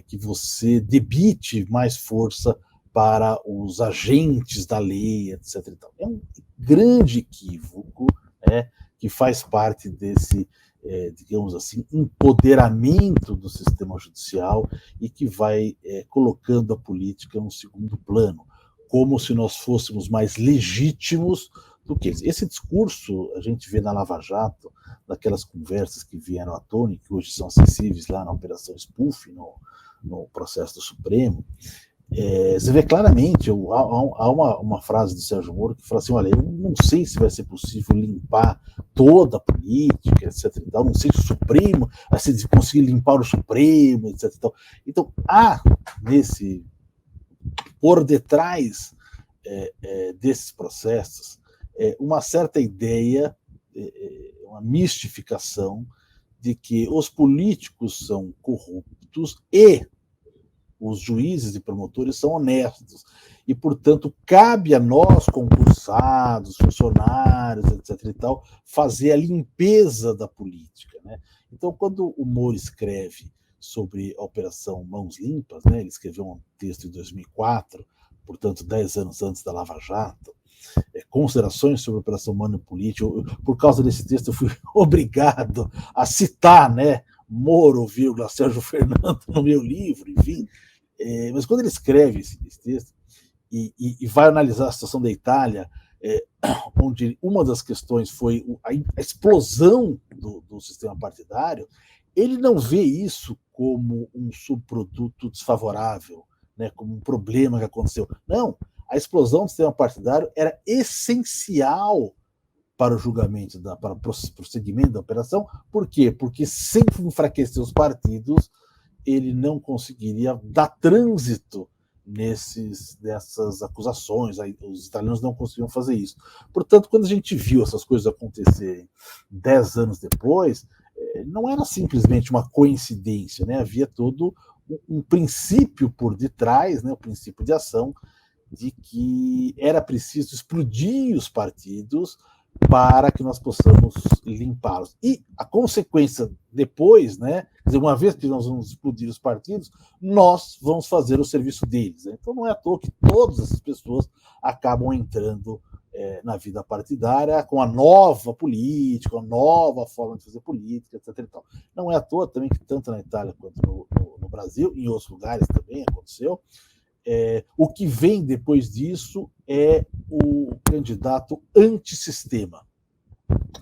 que você debite mais força para os agentes da lei, etc. E tal. É um grande equívoco, né, que faz parte desse, digamos assim, empoderamento do sistema judicial e que vai colocando a política em um segundo plano, como se nós fôssemos mais legítimos do que eles. Esse discurso a gente vê na Lava Jato, naquelas conversas que vieram à tona e que hoje são acessíveis lá na Operação Spoof, no processo do Supremo. Você vê claramente, há uma frase do Sérgio Moro que fala assim, olha, eu não sei se vai ser possível limpar toda a política, etc. E tal, não sei se o Supremo vai ser conseguir limpar o Supremo, etc. E tal. Então, há por detrás desses processos uma certa ideia, uma mistificação de que os políticos são corruptos e os juízes e promotores são honestos. E, portanto, cabe a nós, concursados, funcionários, etc. e tal, fazer a limpeza da política, né? Então, quando o Moro escreve sobre a Operação Mãos Limpas, né, ele escreveu um texto em 2004, portanto, 10 anos antes da Lava Jato, considerações sobre a Operação Mano Político. Por causa desse texto, eu fui obrigado a citar, né, Moro, Sérgio Fernando no meu livro, enfim. Mas quando ele escreve esse texto e vai analisar a situação da Itália, onde uma das questões foi a explosão do sistema partidário, ele não vê isso como um subproduto desfavorável, né, como um problema que aconteceu. Não, a explosão do sistema partidário era essencial para o julgamento, para o prosseguimento da operação. Por quê? Porque sem enfraquecer os partidos, ele não conseguiria dar trânsito nessas acusações. Os italianos não conseguiam fazer isso. Portanto, quando a gente viu essas coisas acontecerem 10 anos depois, não era simplesmente uma coincidência, né? Havia todo um princípio por detrás, né? O princípio de ação, de que era preciso explodir os partidos para que nós possamos limpá-los. E a consequência depois, né, quer dizer, uma vez que nós vamos explodir os partidos, nós vamos fazer o serviço deles. Né? Então não é à toa que todas essas pessoas acabam entrando na vida partidária com a nova política, a nova forma de fazer política, etc. E tal. Não é à toa também que tanto na Itália quanto no Brasil, em outros lugares também aconteceu, o que vem depois disso é o candidato antissistema.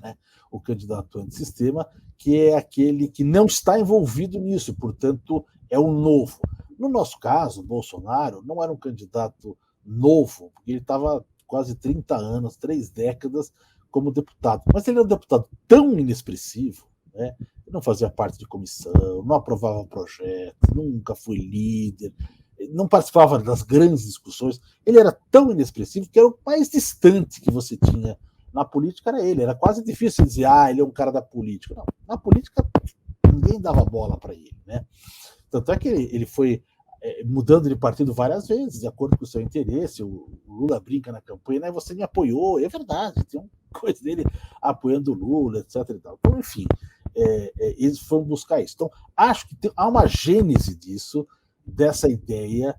Né? O candidato antissistema, que é aquele que não está envolvido nisso, portanto, é o novo. No nosso caso, Bolsonaro não era um candidato novo, porque ele estava quase 30 anos, 3 décadas como deputado. Mas ele era um deputado tão inexpressivo, né? Ele não fazia parte de comissão, não aprovava projeto, nunca foi líder, não participava das grandes discussões. Ele era tão inexpressivo que era o mais distante que você tinha na política, era ele. Era quase difícil dizer, ele é um cara da política. Não, na política ninguém dava bola para ele, né? Tanto é que ele foi mudando de partido várias vezes, de acordo com o seu interesse. O Lula brinca na campanha, né? Você me apoiou, é verdade, tem uma coisa dele apoiando o Lula, etc. E tal. Então, enfim, eles foram buscar isso. Então, acho que há uma gênese disso, dessa ideia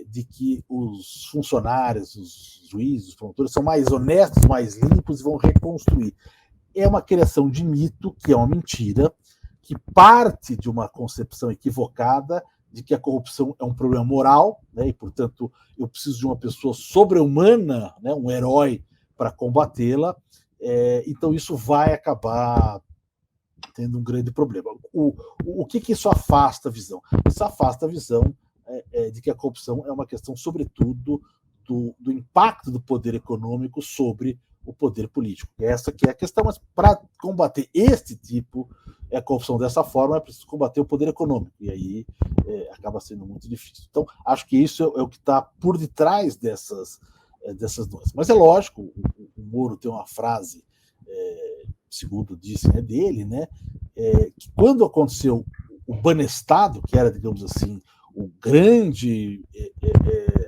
de que os funcionários, os juízes, os promotores são mais honestos, mais limpos e vão reconstruir. É uma criação de mito, que é uma mentira, que parte de uma concepção equivocada de que a corrupção é um problema moral, né, e, portanto, eu preciso de uma pessoa sobre-humana, né, um herói, para combatê-la. Então, isso vai acabar tendo um grande problema. O que isso afasta a visão? Isso afasta a visão de que a corrupção é uma questão, sobretudo, do impacto do poder econômico sobre o poder político. Essa que é a questão, mas para combater este tipo, a corrupção dessa forma, é preciso combater o poder econômico, e aí acaba sendo muito difícil. Então, acho que isso é o que está por detrás dessas doenças. Mas é lógico, o Moro tem uma frase, segundo dizem, é dele, né, que quando aconteceu o Banestado, que era, digamos assim,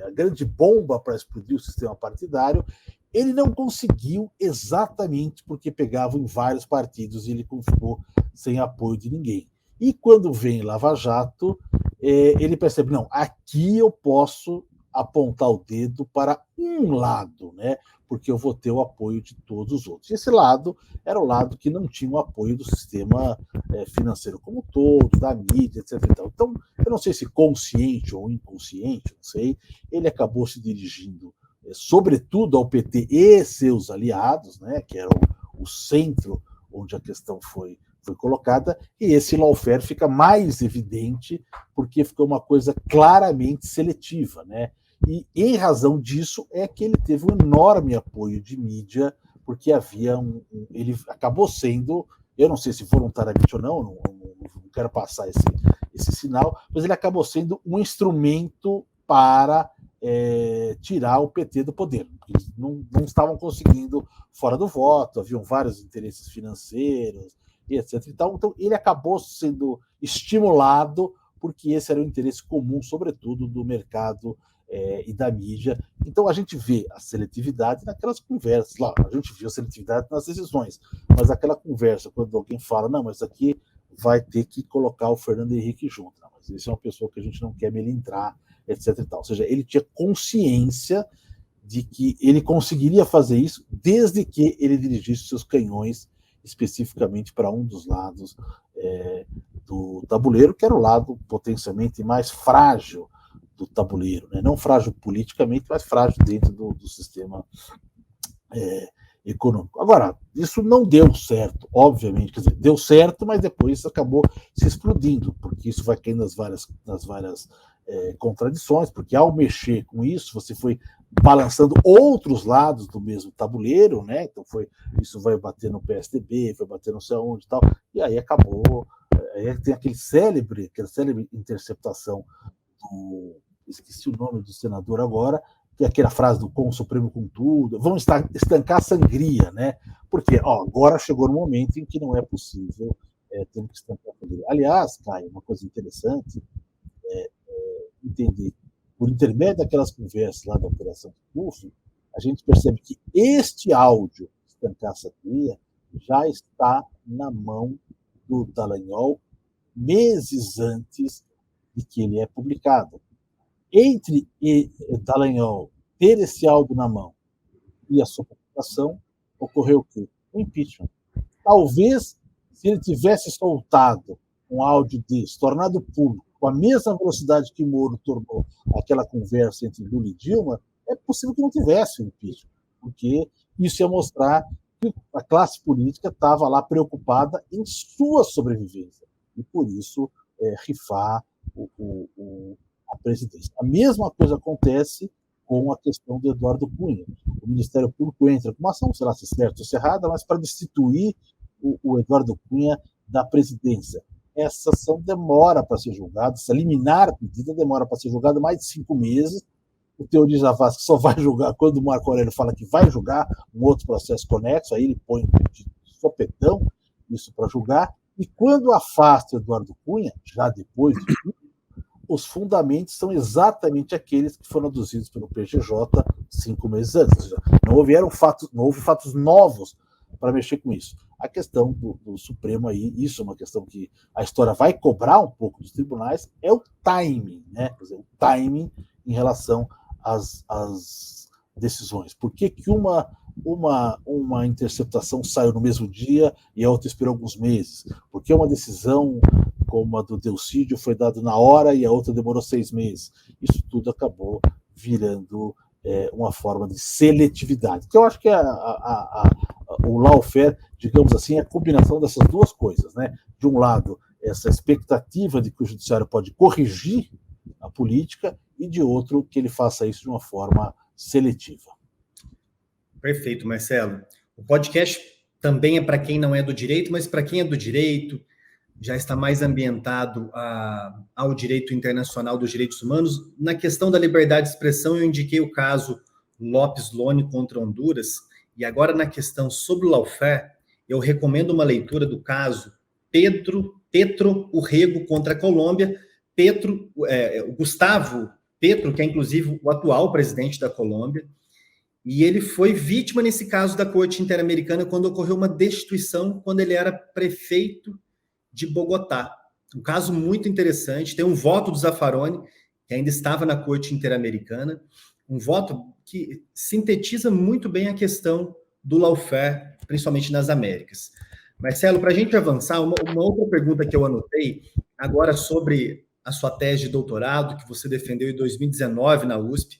a grande bomba para explodir o sistema partidário, ele não conseguiu exatamente porque pegava em vários partidos e ele ficou sem apoio de ninguém. E quando vem Lava Jato, ele percebe, não, aqui eu posso apontar o dedo para um lado, né? Porque eu vou ter o apoio de todos os outros. E esse lado era o lado que não tinha o apoio do sistema financeiro como um todo, da mídia, etc. Então, eu não sei se consciente ou inconsciente, não sei, ele acabou se dirigindo, sobretudo, ao PT e seus aliados, né? Que era o centro onde a questão foi colocada, e esse lawfare fica mais evidente porque ficou uma coisa claramente seletiva, né? E em razão disso é que ele teve um enorme apoio de mídia, porque havia ele acabou sendo, eu não sei se voluntariamente ou não quero passar esse sinal, mas ele acabou sendo um instrumento para tirar o PT do poder. Eles não estavam conseguindo fora do voto, haviam vários interesses financeiros, e etc. Então ele acabou sendo estimulado porque esse era o interesse comum, sobretudo, do mercado e da mídia. Então, a gente vê a seletividade naquelas conversas. Lá, a gente viu a seletividade nas decisões, mas aquela conversa, quando alguém fala, não, mas aqui vai ter que colocar o Fernando Henrique junto. Não, mas esse é uma pessoa que a gente não quer melindrar, etc. E tal. Ou seja, ele tinha consciência de que ele conseguiria fazer isso desde que ele dirigisse seus canhões especificamente para um dos lados do tabuleiro, que era o lado potencialmente mais frágil do tabuleiro, né? Não frágil politicamente, mas frágil dentro do sistema econômico. Agora, isso não deu certo, obviamente, quer dizer, deu certo, mas depois acabou se explodindo, porque isso vai cair nas várias contradições, porque ao mexer com isso, você foi balançando outros lados do mesmo tabuleiro, né? Então isso vai bater no PSDB, vai bater não sei aonde e tal, e aí acabou. Aí tem aquela célebre interceptação esqueci o nome do senador agora, que é aquela frase do com o Supremo com tudo, vão estancar a sangria, né? Porque agora chegou no momento em que não é possível ter que estancar a sangria. Aliás, Caio, uma coisa interessante entender, por intermédio daquelas conversas lá da Operação Puff, a gente percebe que este áudio, estancar a sangria, já está na mão do Dallagnol meses antes de que ele é publicado. Entre Dallagnol ter esse áudio na mão e a sua publicação, ocorreu o quê? O impeachment. Talvez, se ele tivesse soltado um áudio desse, tornado público, com a mesma velocidade que Moro tornou aquela conversa entre Lula e Dilma, é possível que não tivesse o impeachment, porque isso ia mostrar que a classe política estava lá preocupada em sua sobrevivência, e por isso rifar a presidência. A mesma coisa acontece com a questão do Eduardo Cunha. O Ministério Público entra com uma ação, sei lá se certa ou se errada, mas para destituir o Eduardo Cunha da presidência. Essa ação demora para ser julgada, essa liminar pedida demora para ser julgada mais de 5 meses. O Teori Zavascki só vai julgar quando o Marco Aurélio fala que vai julgar um outro processo conexo, aí ele põe de sopetão isso para julgar. E quando afasta o Eduardo Cunha, já depois de tudo, os fundamentos são exatamente aqueles que foram aduzidos pelo PGJ 5 meses antes. Não houve fatos novos para mexer com isso. A questão do Supremo aí, isso é uma questão que a história vai cobrar um pouco dos tribunais, é o timing, né? Quer dizer, o timing em relação às decisões. Por que uma interceptação saiu no mesmo dia e a outra esperou alguns meses? Por que uma decisão como a do Delcídio foi dada na hora e a outra demorou 6 meses? Isso tudo acabou virando uma forma de seletividade, que eu acho que o lawfare, digamos assim, é a combinação dessas duas coisas, né? De um lado, essa expectativa de que o judiciário pode corrigir a política, e de outro, que ele faça isso de uma forma seletiva. Perfeito, Marcelo. O podcast também é para quem não é do direito, mas para quem é do direito, já está mais ambientado ao direito internacional dos direitos humanos. Na questão da liberdade de expressão, eu indiquei o caso Lopes Lone contra Honduras, e agora na questão sobre o lawfare, eu recomendo uma leitura do caso Petro Urrego contra a Colômbia. O Gustavo Petro, que é inclusive o atual presidente da Colômbia, e ele foi vítima nesse caso da Corte Interamericana quando ocorreu uma destituição quando ele era prefeito de Bogotá. Um caso muito interessante, tem um voto do Zaffaroni, que ainda estava na Corte Interamericana, um voto que sintetiza muito bem a questão do lawfare, principalmente nas Américas. Marcelo, para a gente avançar, uma outra pergunta que eu anotei, agora sobre a sua tese de doutorado, que você defendeu em 2019 na USP,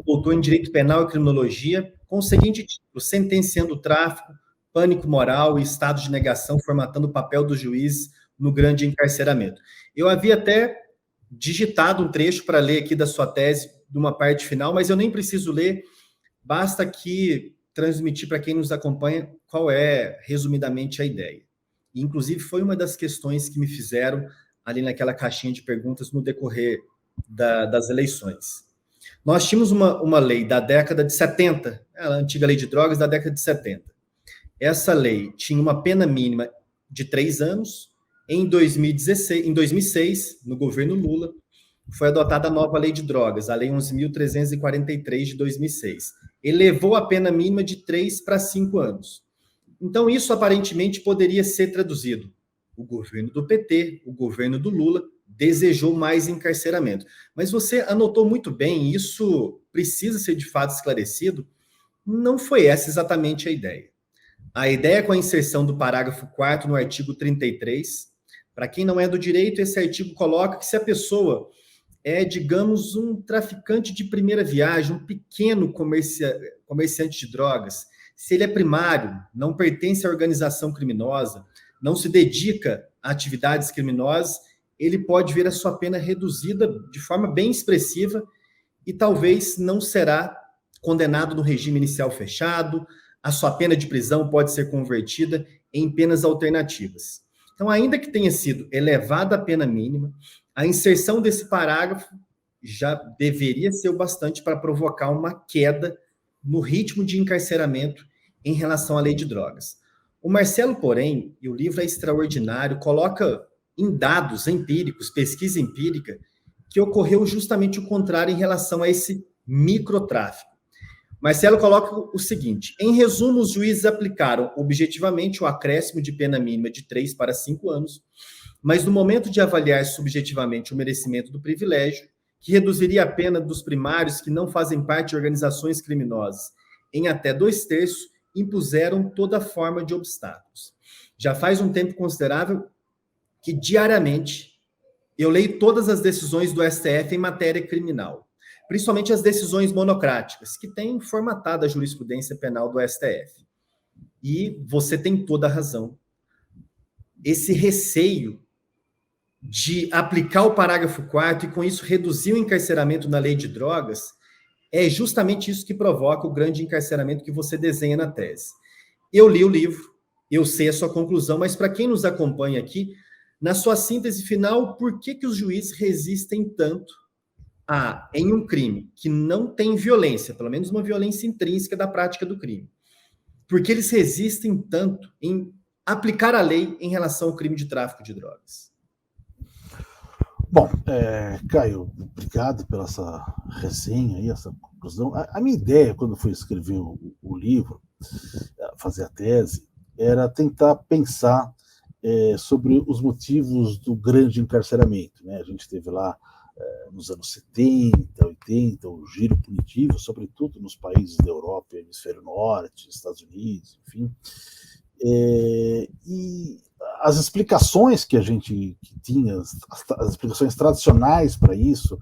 doutor em Direito Penal e Criminologia, com o seguinte título: Sentenciando o Tráfico, Pânico Moral e Estado de Negação, formatando o papel dos juízes no grande encarceramento. Eu havia até digitado um trecho para ler aqui da sua tese, de uma parte final, mas eu nem preciso ler, basta aqui transmitir para quem nos acompanha qual é, resumidamente, a ideia. E, inclusive, foi uma das questões que me fizeram ali naquela caixinha de perguntas no decorrer das eleições. Nós tínhamos uma lei da década de 70, a antiga lei de drogas da década de 70. Essa lei tinha uma pena mínima de 3 anos Em 2006, no governo Lula, foi adotada a nova lei de drogas, a Lei 11.343 de 2006. Elevou a pena mínima de 3 para 5 anos. Então, isso aparentemente poderia ser traduzido. O governo do PT, o governo do Lula, desejou mais encarceramento. Mas você anotou muito bem, isso precisa ser de fato esclarecido, não foi essa exatamente a ideia. A ideia com a inserção do parágrafo 4º no artigo 33, para quem não é do direito, esse artigo coloca que se a pessoa é, digamos, um traficante de primeira viagem, um pequeno comerciante de drogas, se ele é primário, não pertence à organização criminosa, não se dedica a atividades criminosas, ele pode ver a sua pena reduzida de forma bem expressiva e talvez não será condenado no regime inicial fechado, a sua pena de prisão pode ser convertida em penas alternativas. Então, ainda que tenha sido elevada a pena mínima, a inserção desse parágrafo já deveria ser o bastante para provocar uma queda no ritmo de encarceramento em relação à lei de drogas. O Marcelo, porém, e o livro é extraordinário, coloca em dados empíricos, pesquisa empírica, que ocorreu justamente o contrário em relação a esse microtráfico. Marcelo coloca o seguinte: em resumo, os juízes aplicaram objetivamente o acréscimo de pena mínima de 3 para 5 anos, mas no momento de avaliar subjetivamente o merecimento do privilégio, que reduziria a pena dos primários que não fazem parte de organizações criminosas em até 2/3, impuseram toda forma de obstáculos. Já faz um tempo considerável que diariamente eu leio todas as decisões do STF em matéria criminal, principalmente as decisões monocráticas, que têm formatado a jurisprudência penal do STF. E você tem toda a razão. Esse receio de aplicar o parágrafo 4º e, com isso, reduzir o encarceramento na lei de drogas, é justamente isso que provoca o grande encarceramento que você desenha na tese. Eu li o livro, eu sei a sua conclusão, mas para quem nos acompanha aqui, na sua síntese final, por que os juízes resistem tanto em um crime que não tem violência, pelo menos uma violência intrínseca da prática do crime? Por que eles resistem tanto em aplicar a lei em relação ao crime de tráfico de drogas? Bom, Caio, obrigado pela essa resenha e essa conclusão. A minha ideia, quando fui escrever o livro, fazer a tese, era tentar pensar sobre os motivos do grande encarceramento, né? A gente teve lá, nos anos 70, 80, o giro punitivo, sobretudo nos países da Europa, Hemisfério Norte, Estados Unidos, enfim. E as explicações que a gente tinha, as explicações tradicionais para isso,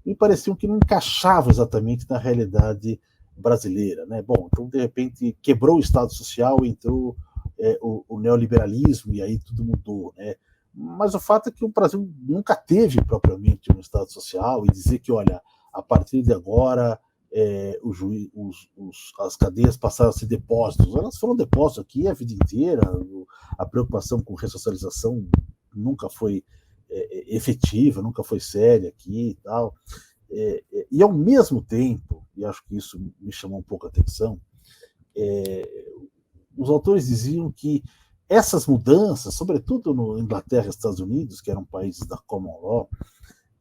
me pareciam que não encaixavam exatamente na realidade brasileira, né? Bom, então, de repente, quebrou o Estado Social, entrou o neoliberalismo e aí tudo mudou, né? Mas o fato é que o Brasil nunca teve propriamente um Estado Social, e dizer que, olha, a partir de agora as cadeias passaram a ser depósitos. Elas foram depósitos aqui a vida inteira. A preocupação com ressocialização nunca foi efetiva, nunca foi séria aqui e tal. E ao mesmo tempo, e acho que isso me chamou um pouco a atenção, os autores diziam que essas mudanças, sobretudo na Inglaterra e Estados Unidos, que eram países da common law,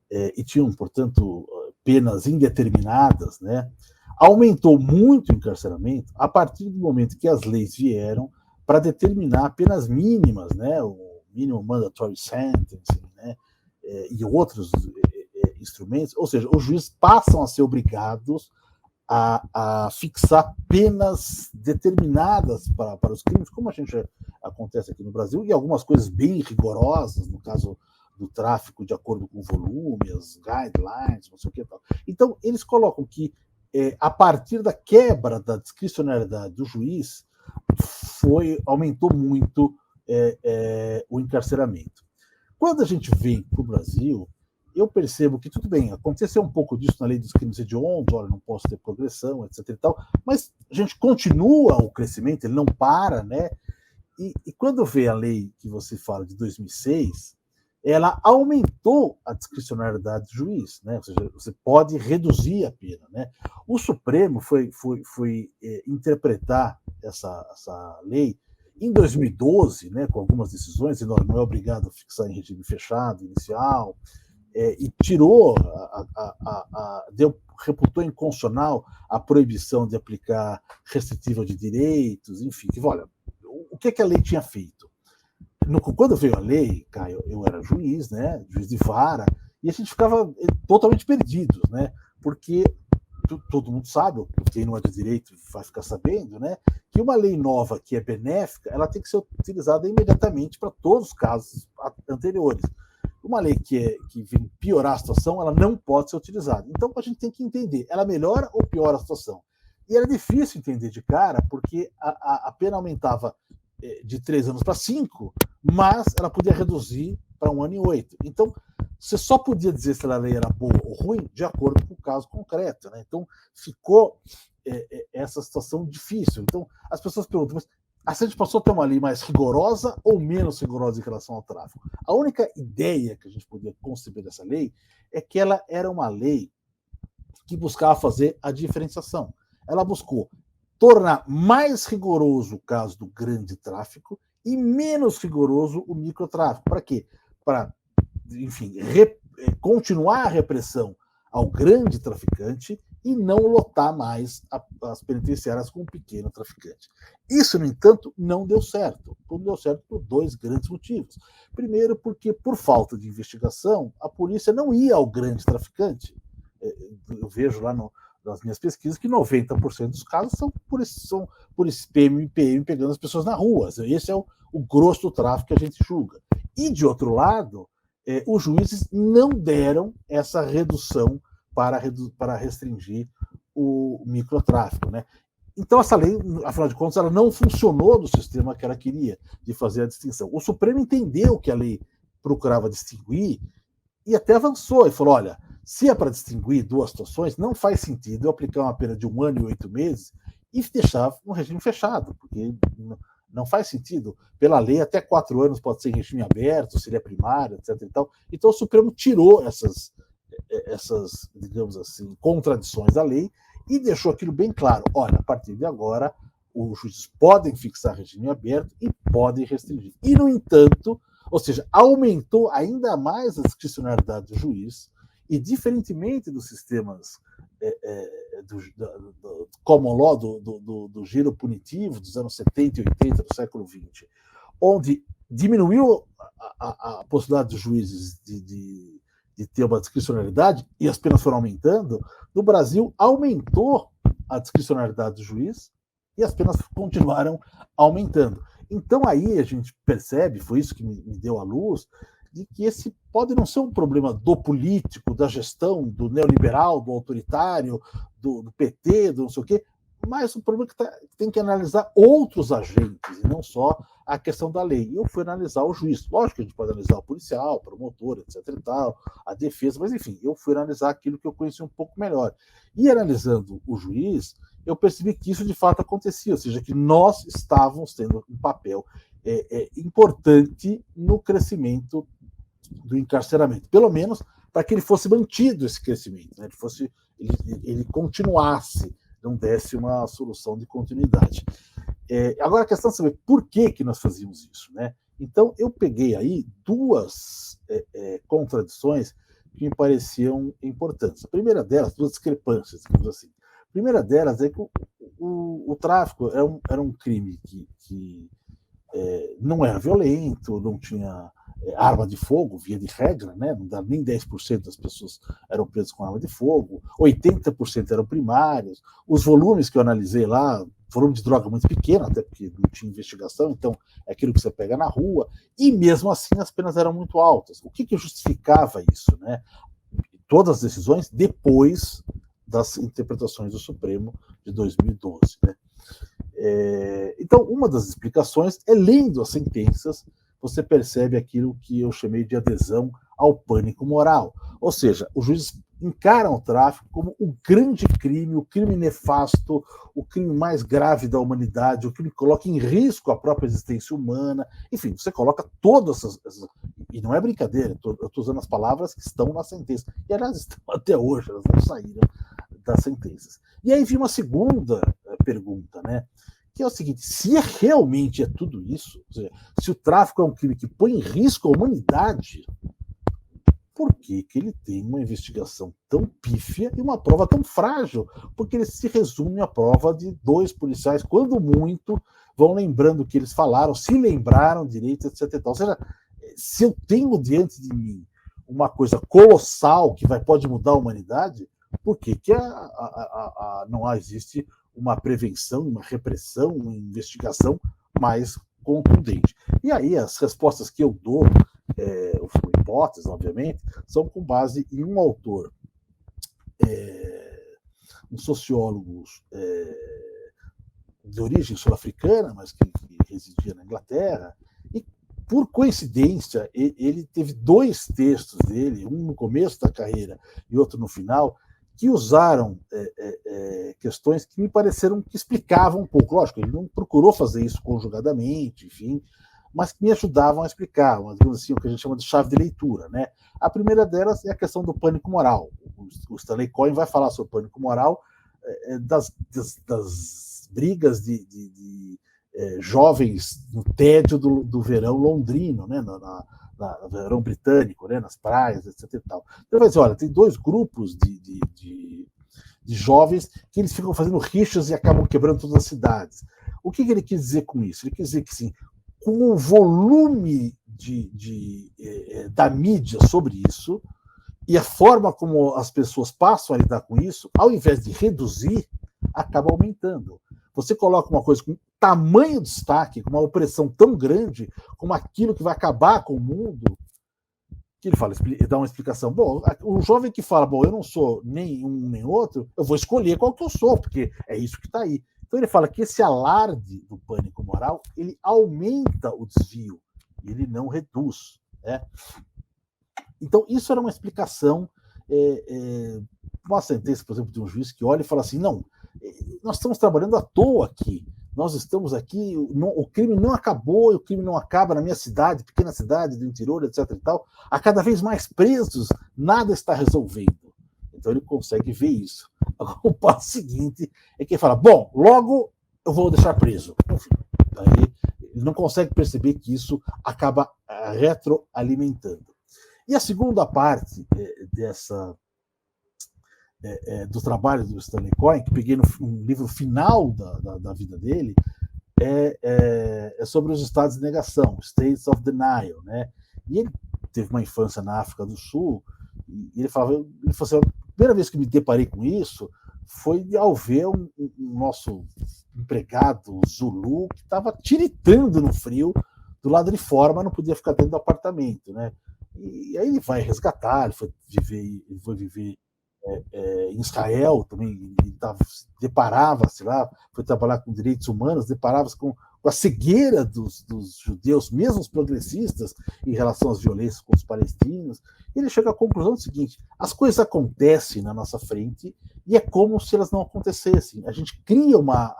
e tinham, portanto, penas indeterminadas, né, aumentou muito o encarceramento a partir do momento que as leis vieram para determinar penas mínimas, né, o Minimum Mandatory Sentencing, né, e outros instrumentos. Ou seja, os juízes passam a ser obrigados a fixar penas determinadas para os crimes, como a gente acontece aqui no Brasil, e algumas coisas bem rigorosas, no caso do tráfico de acordo com o volume, as guidelines, não sei o que tal. Então, eles colocam que, a partir da quebra da discricionariedade do juiz, aumentou muito o encarceramento. Quando a gente vem para o Brasil, eu percebo que, tudo bem, aconteceu um pouco disso na lei dos crimes hediondos, olha, não posso ter progressão, etc. e tal, mas a gente continua o crescimento, ele não para, né? E quando vê a lei que você fala de 2006, ela aumentou a discricionariedade do juiz, né? Ou seja, você pode reduzir a pena, né? O Supremo foi interpretar essa lei Em 2012, né, com algumas decisões, não é obrigado a fixar em regime fechado inicial, e tirou, reputou inconstitucional a proibição de aplicar restritiva de direitos, enfim. Olha, o que a lei tinha feito? Quando veio a lei, Caio, eu era juiz, né, juiz de vara, e a gente ficava totalmente perdidos, né, porque todo mundo sabe, quem não é de direito vai ficar sabendo, né, que uma lei nova que é benéfica, ela tem que ser utilizada imediatamente para todos os casos anteriores. Uma lei que vem piorar a situação, ela não pode ser utilizada. Então, a gente tem que entender, ela melhora ou piora a situação? E era difícil entender de cara, porque a pena aumentava de 3 anos para 5, mas ela podia reduzir para 1 ano e 8. Então, você só podia dizer se a lei era boa ou ruim de acordo com o caso concreto, né? Então, ficou essa situação difícil. Então, as pessoas perguntam, mas a gente passou a ter uma lei mais rigorosa ou menos rigorosa em relação ao tráfico? A única ideia que a gente podia conceber dessa lei é que ela era uma lei que buscava fazer a diferenciação. Ela buscou tornar mais rigoroso o caso do grande tráfico e menos rigoroso o microtráfico. Para quê? Para, enfim, continuar a repressão ao grande traficante e não lotar mais as penitenciárias com o pequeno traficante. Isso, no entanto, não deu certo. Não deu certo por 2 grandes motivos. Primeiro, porque, por falta de investigação, a polícia não ia ao grande traficante. Eu vejo lá nas minhas pesquisas que 90% dos casos são por PM e PM pegando as pessoas na rua. Esse é o grosso do tráfico que a gente julga. E, de outro lado, os juízes não deram essa redução para restringir o microtráfico, né? Então, essa lei, afinal de contas, ela não funcionou no sistema que ela queria, de fazer a distinção. O Supremo entendeu que a lei procurava distinguir e até avançou e falou, olha, se é para distinguir 2 situações, não faz sentido eu aplicar uma pena de 1 ano e 8 meses e deixar um regime fechado, porque não faz sentido. Pela lei, até 4 anos pode ser em regime aberto, seria primário, etc. E tal. Então, o Supremo tirou essas, digamos assim, contradições da lei e deixou aquilo bem claro. Olha, a partir de agora, os juízes podem fixar regime aberto e podem restringir. E, no entanto, ou seja, aumentou ainda mais a discricionariedade do juiz e, diferentemente dos sistemas do common law, do giro punitivo dos anos 70 e 80 do século XX, onde diminuiu a possibilidade dos juízes de ter uma discricionariedade e as penas foram aumentando, no Brasil aumentou a discricionariedade do juiz e as penas continuaram aumentando. Então aí a gente percebe, foi isso que me deu à luz, de que esse pode não ser um problema do político, da gestão, do neoliberal, do autoritário, do PT, do não sei o quê, mas um problema que tem que analisar outros agentes, e não só a questão da lei. E eu fui analisar o juiz. Lógico que a gente pode analisar o policial, o promotor, etc. e tal, a defesa, mas enfim, eu fui analisar aquilo que eu conheci um pouco melhor. E analisando o juiz, eu percebi que isso de fato acontecia, ou seja, que nós estávamos tendo um papel importante no crescimento do encarceramento, pelo menos para que ele fosse mantido esse crescimento, né? Ele continuasse, não desse uma solução de continuidade. Agora a questão é saber por que nós fazíamos isso, né? Então eu peguei aí 2 contradições que me pareciam importantes. A primeira delas, 2 discrepâncias, digamos assim. A primeira delas é que o tráfico era um crime que não era violento, não tinha arma de fogo, via de regra, né? Não dá nem 10% das pessoas eram presas com arma de fogo, 80% eram primários, os volumes que eu analisei lá, volume de droga muito pequeno, até porque não tinha investigação, então é aquilo que você pega na rua, e mesmo assim as penas eram muito altas. O que justificava isso, né? Todas as decisões depois das interpretações do Supremo de 2012, né? Então, uma das explicações é, lendo as sentenças, você percebe aquilo que eu chamei de adesão ao pânico moral. Ou seja, os juízes encaram o tráfico como o grande crime, o crime nefasto, o crime mais grave da humanidade, o crime que coloca em risco a própria existência humana. Enfim, você coloca todas essas... E não é brincadeira, eu estou usando as palavras que estão na sentença. E, aliás, estão até hoje, elas não saíram das sentenças. E aí vem uma segunda pergunta, né? que é o seguinte: se realmente é tudo isso, ou seja, se o tráfico é um crime que põe em risco a humanidade, por que que ele tem uma investigação tão pífia e uma prova tão frágil? Porque ele se resume à prova de 2 policiais, quando muito, vão lembrando o que eles falaram, se lembraram direito, etc. Ou seja, se eu tenho diante de mim uma coisa colossal que pode mudar a humanidade, por que que não existe uma prevenção, uma repressão, uma investigação mais contundente? E aí as respostas que eu dou, hipóteses, obviamente, são com base em um autor, um sociólogo de origem sul-africana, mas que residia na Inglaterra, e por coincidência ele teve 2 textos dele, um no começo da carreira e outro no final, que usaram questões que me pareceram que explicavam um pouco. Lógico, ele não procurou fazer isso conjugadamente, enfim, mas que me ajudavam a explicar, digamos assim, o que a gente chama de chave de leitura, né? A primeira delas é a questão do pânico moral. O Stanley Cohen vai falar sobre o pânico moral, das brigas de jovens no tédio do verão londrino, né? No verão britânico, né? Nas praias, etc. E tal. Então, ele vai dizer, olha, tem 2 grupos de jovens que eles ficam fazendo rixas e acabam quebrando todas as cidades. O que ele quis dizer com isso? Ele quis dizer que, sim, com o volume da mídia sobre isso e a forma como as pessoas passam a lidar com isso, ao invés de reduzir, acaba aumentando. Você coloca uma coisa com tamanho destaque, com uma opressão tão grande, como aquilo que vai acabar com o mundo, que ele dá uma explicação. Bom, o jovem que fala, bom, eu não sou nem um nem outro, eu vou escolher qual que eu sou, porque é isso que está aí. Então ele fala que esse alarde do pânico moral, ele aumenta o desvio, ele não reduz, né? Então isso era uma explicação, uma sentença, por exemplo, de um juiz que olha e fala assim, não, nós estamos trabalhando à toa aqui, nós estamos aqui, o crime não acabou, o crime não acaba na minha cidade, pequena cidade do interior, etc. e tal, há cada vez mais presos, nada está resolvendo. Então ele consegue ver isso. Agora, o passo seguinte é que ele fala, bom, logo eu vou deixar preso. Enfim, aí ele não consegue perceber que isso acaba retroalimentando. E a segunda parte do trabalho do Stanley Cohen, que peguei no livro final da vida dele, é sobre os estados de negação, States of Denial, né? E ele teve uma infância na África do Sul, e ele falou assim, a primeira vez que me deparei com isso foi ao ver um nosso empregado Zulu que estava tiritando no frio do lado de fora, mas não podia ficar dentro do apartamento, né? E aí ele vai resgatar, ele foi viver em Israel também, ele deparava-se lá, foi trabalhar com direitos humanos, deparava-se com a cegueira dos judeus, mesmo os progressistas, em relação às violências com os palestinos. E ele chega à conclusão do seguinte: as coisas acontecem na nossa frente e é como se elas não acontecessem. A gente cria uma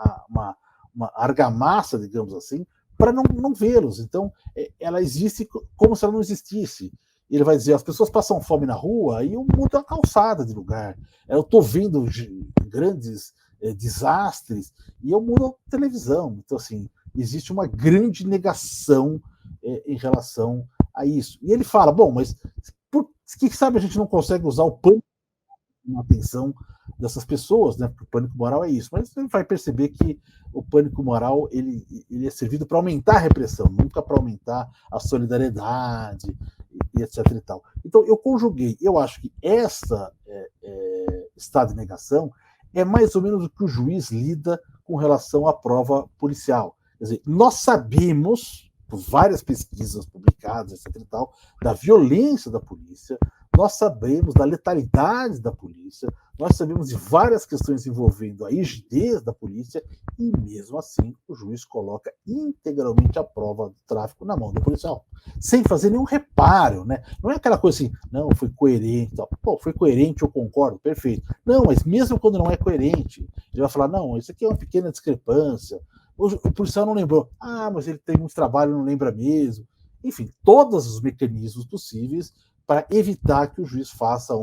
argamassa, digamos assim, para não vê-los. Então, ela existe como se ela não existisse. Ele vai dizer, as pessoas passam fome na rua e eu mudo a calçada de lugar. Eu estou vendo grandes desastres e eu mudo a televisão. Então, assim, existe uma grande negação em relação a isso. E ele fala, bom, mas por que sabe a gente não consegue usar o pânico na atenção dessas pessoas, né? Porque o pânico moral é isso. Mas ele vai perceber que o pânico moral ele é servido para aumentar a repressão, nunca para aumentar a solidariedade, e etc. e tal. Então, eu conjuguei. Eu acho que essa estado de negação é mais ou menos o que o juiz lida com relação à prova policial. Quer dizer, nós sabemos, por várias pesquisas publicadas, etc. e tal, da violência da polícia, nós sabemos da letalidade da polícia, nós sabemos de várias questões envolvendo a rigidez da polícia, e mesmo assim o juiz coloca integralmente a prova do tráfico na mão do policial, sem fazer nenhum reparo, né? Não é aquela coisa assim, não, foi coerente, tal. Pô, foi coerente, eu concordo, perfeito. Não, mas mesmo quando não é coerente, ele vai falar, não, isso aqui é uma pequena discrepância, o policial não lembrou, mas ele tem muito trabalho, não lembra mesmo. Enfim, todos os mecanismos possíveis para evitar que o juiz faça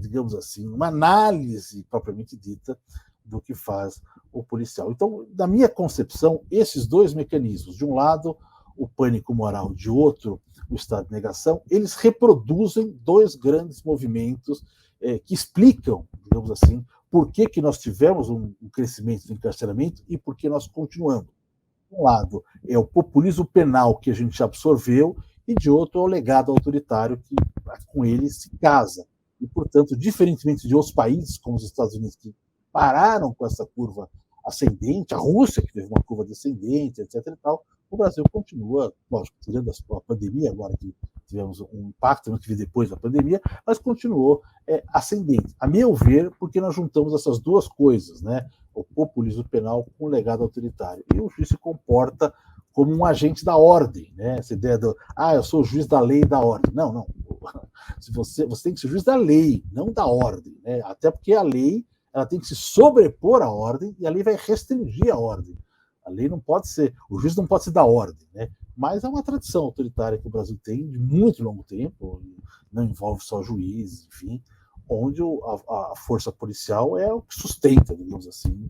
digamos assim, uma análise propriamente dita do que faz o policial. Então, na minha concepção, esses dois mecanismos, de um lado, o pânico moral, de outro, o estado de negação, eles reproduzem dois grandes movimentos que explicam, digamos assim, por que nós tivemos um crescimento do encarceramento e por que nós continuamos. De um lado, é o populismo penal que a gente absorveu, e de outro, é o legado autoritário que com ele se casa. E, portanto, diferentemente de outros países, como os Estados Unidos, que pararam com essa curva ascendente, a Rússia, que teve uma curva descendente, etc. e tal, o Brasil continua, lógico, tirando a pandemia, agora que tivemos um impacto que veio depois da pandemia, mas continuou ascendente. A meu ver, porque nós juntamos essas duas coisas, né? O populismo penal com o legado autoritário. E o juiz se comporta como um agente da ordem, né? Essa ideia do, eu sou o juiz da lei e da ordem. Não, não. Você tem que ser juiz da lei, não da ordem, né? Até porque a lei ela tem que se sobrepor à ordem e a lei vai restringir a ordem. A lei não pode ser, o juiz não pode ser da ordem, né? Mas é uma tradição autoritária que o Brasil tem de muito longo tempo, não envolve só juízes, enfim, onde a força policial é o que sustenta, digamos assim,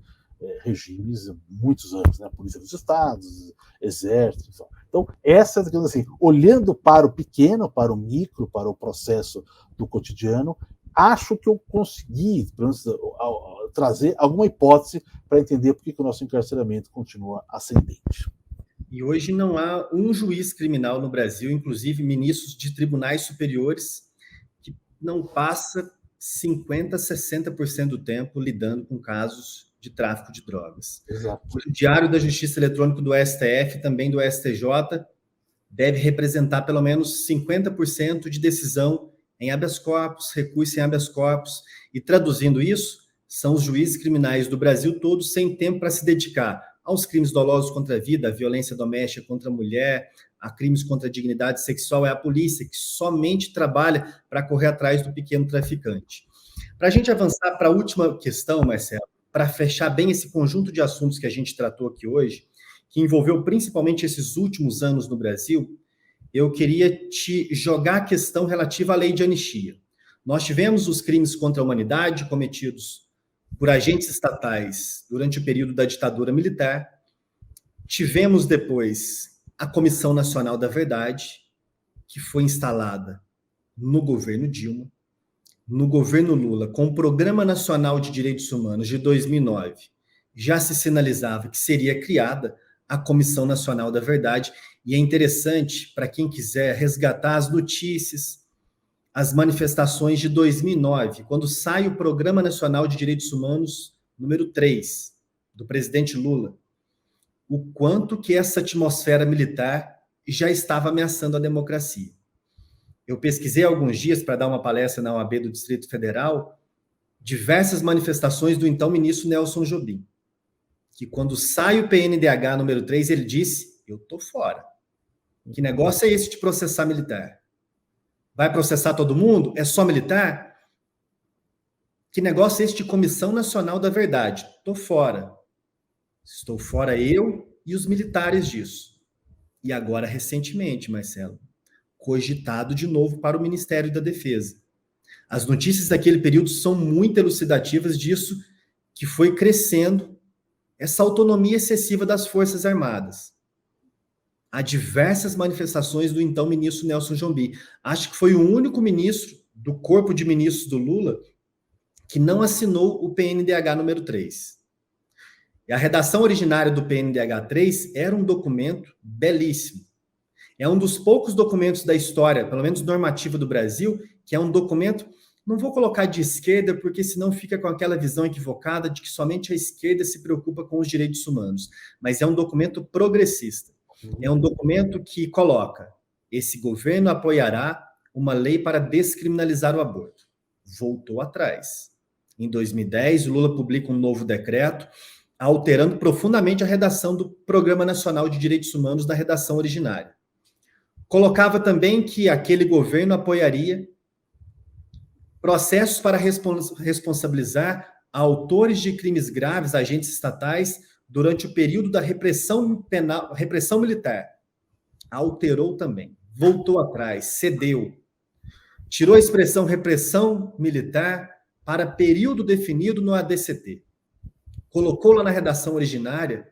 regimes há muitos anos, né? A Polícia dos Estados, Exército, enfim. Então, essa, digamos assim, olhando para o pequeno, para o micro, para o processo do cotidiano, acho que eu consegui, pelo menos, trazer alguma hipótese para entender por que o nosso encarceramento continua ascendente. E hoje não há um juiz criminal no Brasil, inclusive ministros de tribunais superiores, que não passa 50%, 60% do tempo lidando com casos de tráfico de drogas. Exato. O Diário da Justiça Eletrônica do STF, também do STJ, deve representar pelo menos 50% de decisão em habeas corpus, recurso em habeas corpus, e traduzindo isso, são os juízes criminais do Brasil todos sem tempo para se dedicar aos crimes dolosos contra a vida, à violência doméstica contra a mulher, a crimes contra a dignidade sexual. É a polícia que somente trabalha para correr atrás do pequeno traficante. Para a gente avançar para a última questão, Marcelo, para fechar bem esse conjunto de assuntos que a gente tratou aqui hoje, que envolveu principalmente esses últimos anos no Brasil, eu queria te jogar a questão relativa à lei de anistia. Nós tivemos os crimes contra a humanidade cometidos por agentes estatais durante o período da ditadura militar. Tivemos depois a Comissão Nacional da Verdade, que foi instalada no governo Dilma. No governo Lula, com o Programa Nacional de Direitos Humanos de 2009, já se sinalizava que seria criada a Comissão Nacional da Verdade, e é interessante para quem quiser resgatar as notícias, as manifestações de 2009, quando sai o Programa Nacional de Direitos Humanos número 3, do presidente Lula, o quanto que essa atmosfera militar já estava ameaçando a democracia. Eu pesquisei há alguns dias para dar uma palestra na OAB do Distrito Federal, diversas manifestações do então ministro Nelson Jobim, que quando sai o PNDH número 3, ele disse, eu tô fora. Que negócio é esse de processar militar? Vai processar todo mundo? É só militar? Que negócio é esse de Comissão Nacional da Verdade? Tô fora. Estou fora eu e os militares disso. E agora, recentemente, Marcelo, cogitado de novo para o Ministério da Defesa. As notícias daquele período são muito elucidativas disso, que foi crescendo essa autonomia excessiva das Forças Armadas. Há diversas manifestações do então ministro Nelson Jobim. Acho que foi o único ministro do corpo de ministros do Lula que não assinou o PNDH número 3. E a redação originária do PNDH 3 era um documento belíssimo. É um dos poucos documentos da história, pelo menos normativa do Brasil, que é um documento, não vou colocar de esquerda, porque senão fica com aquela visão equivocada de que somente a esquerda se preocupa com os direitos humanos, mas é um documento progressista. É um documento que coloca, esse governo apoiará uma lei para descriminalizar o aborto. Voltou atrás. Em 2010, o Lula publica um novo decreto, alterando profundamente a redação do Programa Nacional de Direitos Humanos na redação originária. Colocava também que aquele governo apoiaria processos para responsabilizar autores de crimes graves, agentes estatais, durante o período da repressão penal, repressão militar. Alterou também, voltou atrás, cedeu. Tirou a expressão repressão militar para período definido no ADCT. colocou lá na redação originária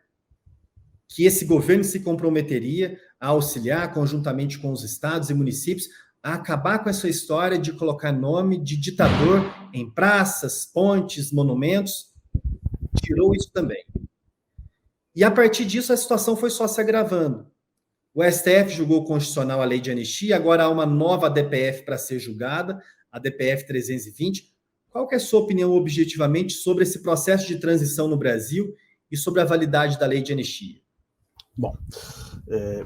que esse governo se comprometeria a auxiliar, conjuntamente com os estados e municípios, a acabar com essa história de colocar nome de ditador em praças, pontes, monumentos. Tirou isso também. E a partir disso a situação foi só se agravando. O STF julgou constitucional a lei de anistia, agora há uma nova DPF para ser julgada, a DPF 320. Qual que é a sua opinião objetivamente sobre esse processo de transição no Brasil e sobre a validade da lei de anistia? Bom,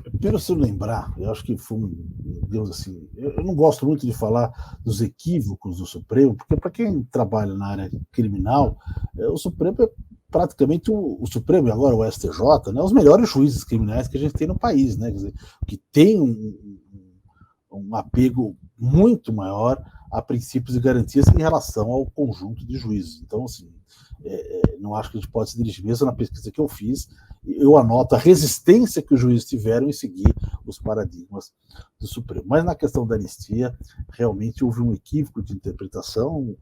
primeiro, se eu lembrar, eu acho que foi digamos assim, eu não gosto muito de falar dos equívocos do Supremo, porque para quem trabalha na área criminal, o Supremo é praticamente o Supremo, e agora o STJ, né, os melhores juízes criminais que a gente tem no país, né, quer dizer, que tem um apego muito maior a princípios e garantias em relação ao conjunto de juízes. Então, assim, não acho que a gente pode se dirigir, mesmo na pesquisa que eu fiz, eu anoto a resistência que os juízes tiveram em seguir os paradigmas do Supremo. Mas na questão da anistia, realmente houve um equívoco de interpretação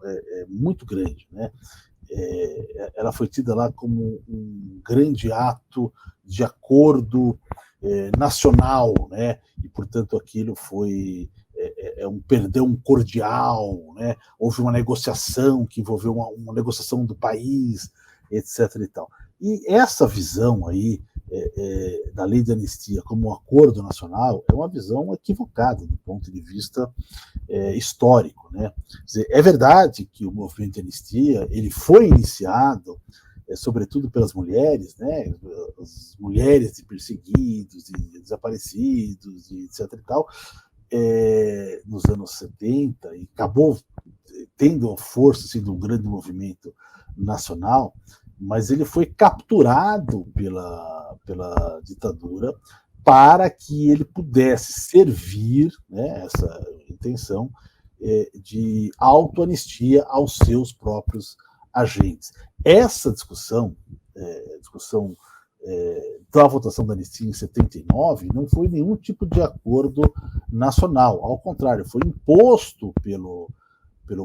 muito grande, né? Ela foi tida lá como um grande ato de acordo nacional, né? E, portanto, aquilo foi um perdão cordial, né? Houve uma negociação que envolveu uma negociação do país, etc. e tal. E essa visão aí da lei de anistia como um acordo nacional é uma visão equivocada do ponto de vista histórico, né? Quer dizer, é verdade que o movimento de anistia ele foi iniciado sobretudo pelas mulheres, né? As mulheres de perseguidos, de desaparecidos, etc. e tal, nos anos 70, e acabou tendo a força assim, de um grande movimento nacional, mas ele foi capturado pela ditadura para que ele pudesse servir, né, essa intenção de autoanistia aos seus próprios agentes. Essa discussão da votação da anistia em 79 não foi nenhum tipo de acordo nacional, ao contrário, foi imposto pelo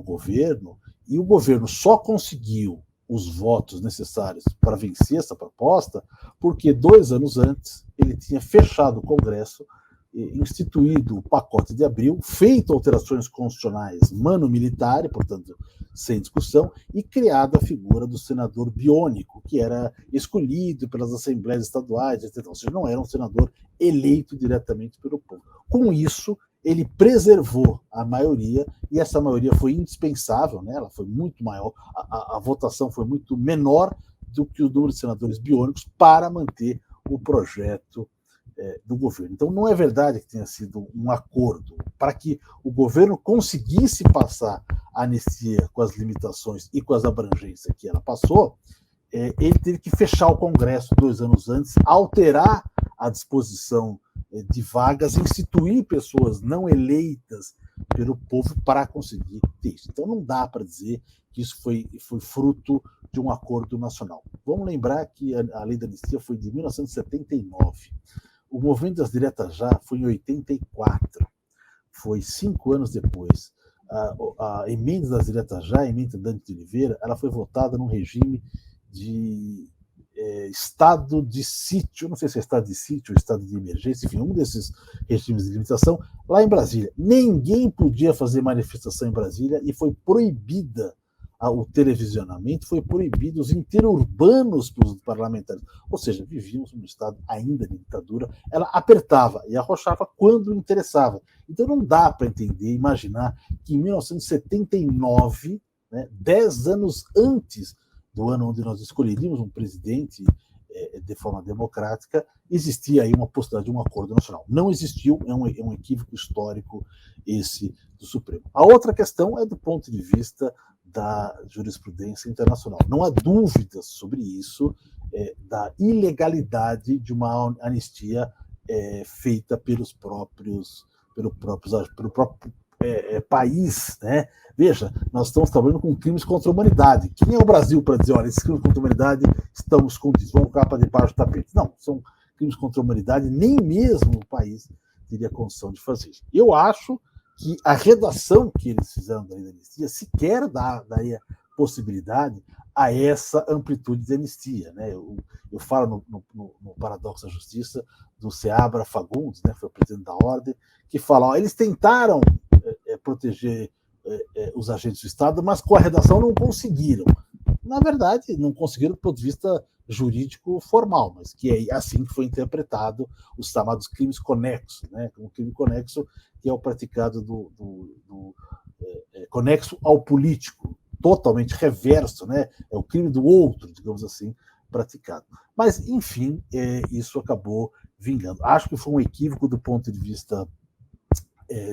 governo, e o governo só conseguiu os votos necessários para vencer essa proposta porque 2 anos antes ele tinha fechado o Congresso, instituído o pacote de abril, feito alterações constitucionais mano militare, portanto, sem discussão, e criado a figura do senador biônico, que era escolhido pelas assembleias estaduais, etc. Ou seja, não era um senador eleito diretamente pelo povo. Com isso, ele preservou a maioria, e essa maioria foi indispensável, né? Ela foi muito maior, a votação foi muito menor do que o número de senadores biônicos para manter o projeto do governo. Então, não é verdade que tenha sido um acordo. Para que o governo conseguisse passar a anistia com as limitações e com as abrangências que ela passou, ele teve que fechar o Congresso 2 anos antes, alterar a disposição de vagas, instituir pessoas não eleitas pelo povo para conseguir ter isso. Então, não dá para dizer que isso foi fruto de um acordo nacional. Vamos lembrar que a lei da anistia foi de 1979. O movimento das diretas já foi em 84, foi 5 anos depois. A emenda das diretas já, a emenda Dante de Oliveira, ela foi votada num regime de estado de sítio, não sei se é estado de sítio ou estado de emergência, enfim, um desses regimes de limitação, lá em Brasília. Ninguém podia fazer manifestação em Brasília e foi proibida o televisionamento, foi proibido os interurbanos para os parlamentares. Ou seja, vivíamos num estado ainda de ditadura, ela apertava e arrochava quando interessava. Então não dá para entender, imaginar que em 1979, né, 10 anos antes do ano onde nós escolheríamos um presidente de forma democrática, existia aí uma possibilidade de um acordo nacional. Não existiu, é um equívoco histórico esse do Supremo. A outra questão é do ponto de vista da jurisprudência internacional. Não há dúvidas sobre isso, da ilegalidade de uma anistia feita pelo próprio país, né? Veja, nós estamos trabalhando com crimes contra a humanidade. Quem é o Brasil para dizer, olha, esses crimes contra a humanidade estão escondidos, vão ficar para debaixo do tapete? Não, são crimes contra a humanidade, nem mesmo o país teria condição de fazer isso. Eu acho que a redação que eles fizeram da lei da anistia sequer daria possibilidade a essa amplitude de anistia, né? Eu falo no Paradoxo da Justiça do Seabra Fagundes, né, foi o presidente da Ordem, que fala: ó, eles tentaram proteger os agentes do Estado, mas com a redação não conseguiram. Na verdade, não conseguiram do ponto de vista jurídico formal, mas que é assim que foi interpretado os chamados crimes conexos, né? O crime conexo que é o praticado conexo ao político, totalmente reverso, né? É o crime do outro, digamos assim, praticado. Mas, enfim, isso acabou vingando. Acho que foi um equívoco do ponto de vista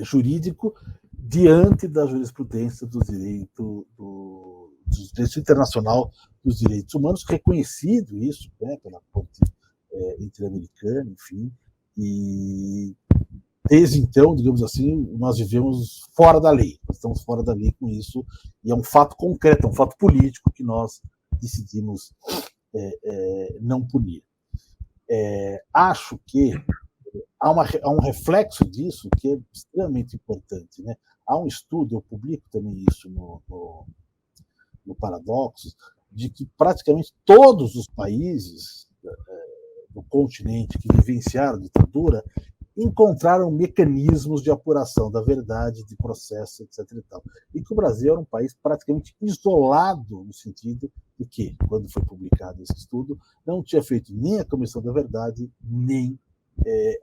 jurídico diante da jurisprudência do direito internacional dos direitos humanos, reconhecido isso, né, pela Corte Interamericana, enfim, e desde então, digamos assim, nós vivemos fora da lei, nós estamos fora da lei com isso, e é um fato concreto, é um fato político que nós decidimos não punir. Acho que há um reflexo disso que é extremamente importante, né? Há um estudo, eu publico também isso no Paradoxos, de que praticamente todos os países do continente que vivenciaram a ditadura encontraram mecanismos de apuração da verdade, de processo, etc. E que o Brasil era um país praticamente isolado, no sentido de que, quando foi publicado esse estudo, não tinha feito nem a Comissão da Verdade, nem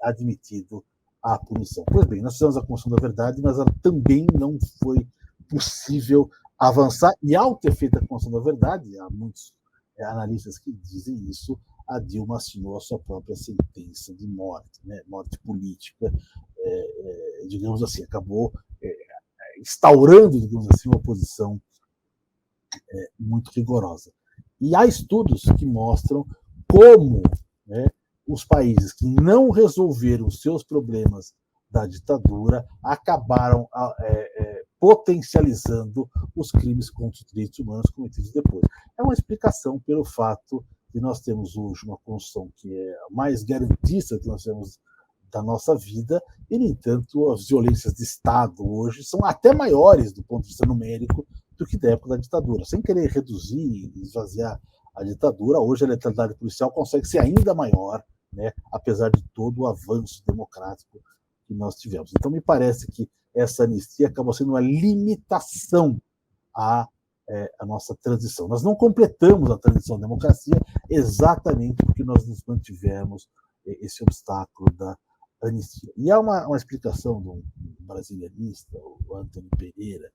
admitido a punição. Pois bem, nós fizemos a Comissão da Verdade, mas ela também não foi possível avançar, e ao ter feito a Comissão da Verdade, há muitos analistas que dizem isso, a Dilma assinou a sua própria sentença de morte, né? Morte política, digamos assim, acabou instaurando, digamos assim, uma posição muito rigorosa. E há estudos que mostram como, né, os países que não resolveram seus problemas da ditadura acabaram potencializando os crimes contra os direitos humanos cometidos depois. É uma explicação pelo fato de nós termos hoje uma Constituição que é a mais garantista que nós temos da nossa vida, e, no entanto, as violências de Estado hoje são até maiores do ponto de vista numérico do que da época da ditadura. Sem querer reduzir e esvaziar a ditadura, hoje a letalidade policial consegue ser ainda maior, né, apesar de todo o avanço democrático que nós tivemos. Então, me parece que essa anistia acabou sendo uma limitação à nossa transição. Nós não completamos a transição à democracia exatamente porque nós nos mantivemos esse obstáculo da anistia. E há uma explicação de um brasilianista, o Antônio Pereira,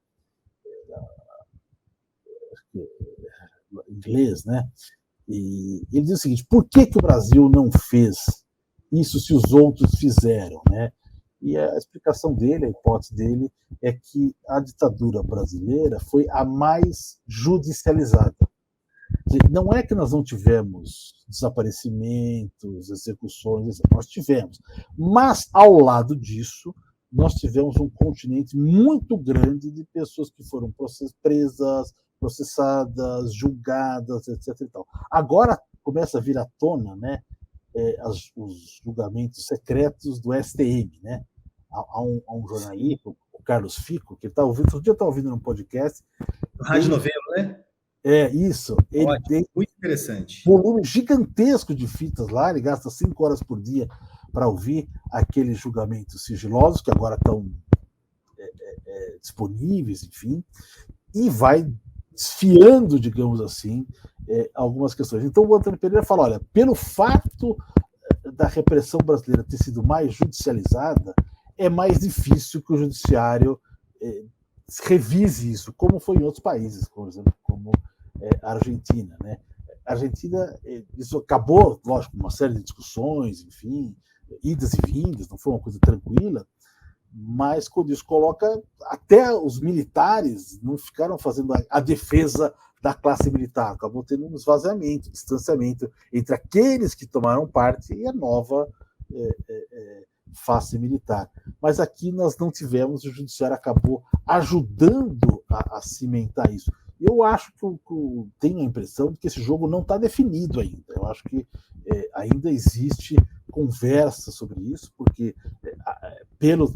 inglês, né? E ele diz o seguinte: por que o Brasil não fez isso se os outros fizeram, né? E a explicação dele, a hipótese dele, é que a ditadura brasileira foi a mais judicializada. Não é que nós não tivemos desaparecimentos, execuções, nós tivemos. Mas, ao lado disso, nós tivemos um continente muito grande de pessoas que foram presas, processadas, julgadas, etc. E tal. Agora começa a vir à tona, né, os julgamentos secretos do STM, né? Há um jornalista, o Carlos Fico, que está ouvindo, outro dia eu estava ouvindo num podcast. Rádio Novelo, né? Isso. Ele tem muito interessante. Um volume gigantesco de fitas lá, ele gasta 5 horas por dia para ouvir aqueles julgamentos sigilosos, que agora estão disponíveis, enfim, e vai desfiando, digamos assim, algumas questões. Então o Antônio Pereira fala: olha, pelo fato da repressão brasileira ter sido mais judicializada, é mais difícil que o judiciário revise isso, como foi em outros países, por exemplo, como a Argentina, né? A Argentina, isso acabou, lógico, uma série de discussões, enfim, idas e vindas, não foi uma coisa tranquila, mas quando isso coloca, até os militares não ficaram fazendo a defesa da classe militar, acabou tendo um esvaziamento, distanciamento entre aqueles que tomaram parte e a nova face militar. Mas aqui nós não tivemos, o judiciário acabou ajudando a cimentar isso. Eu acho que tenho a impressão de que esse jogo não está definido ainda. Eu acho que ainda existe conversa sobre isso, porque pelas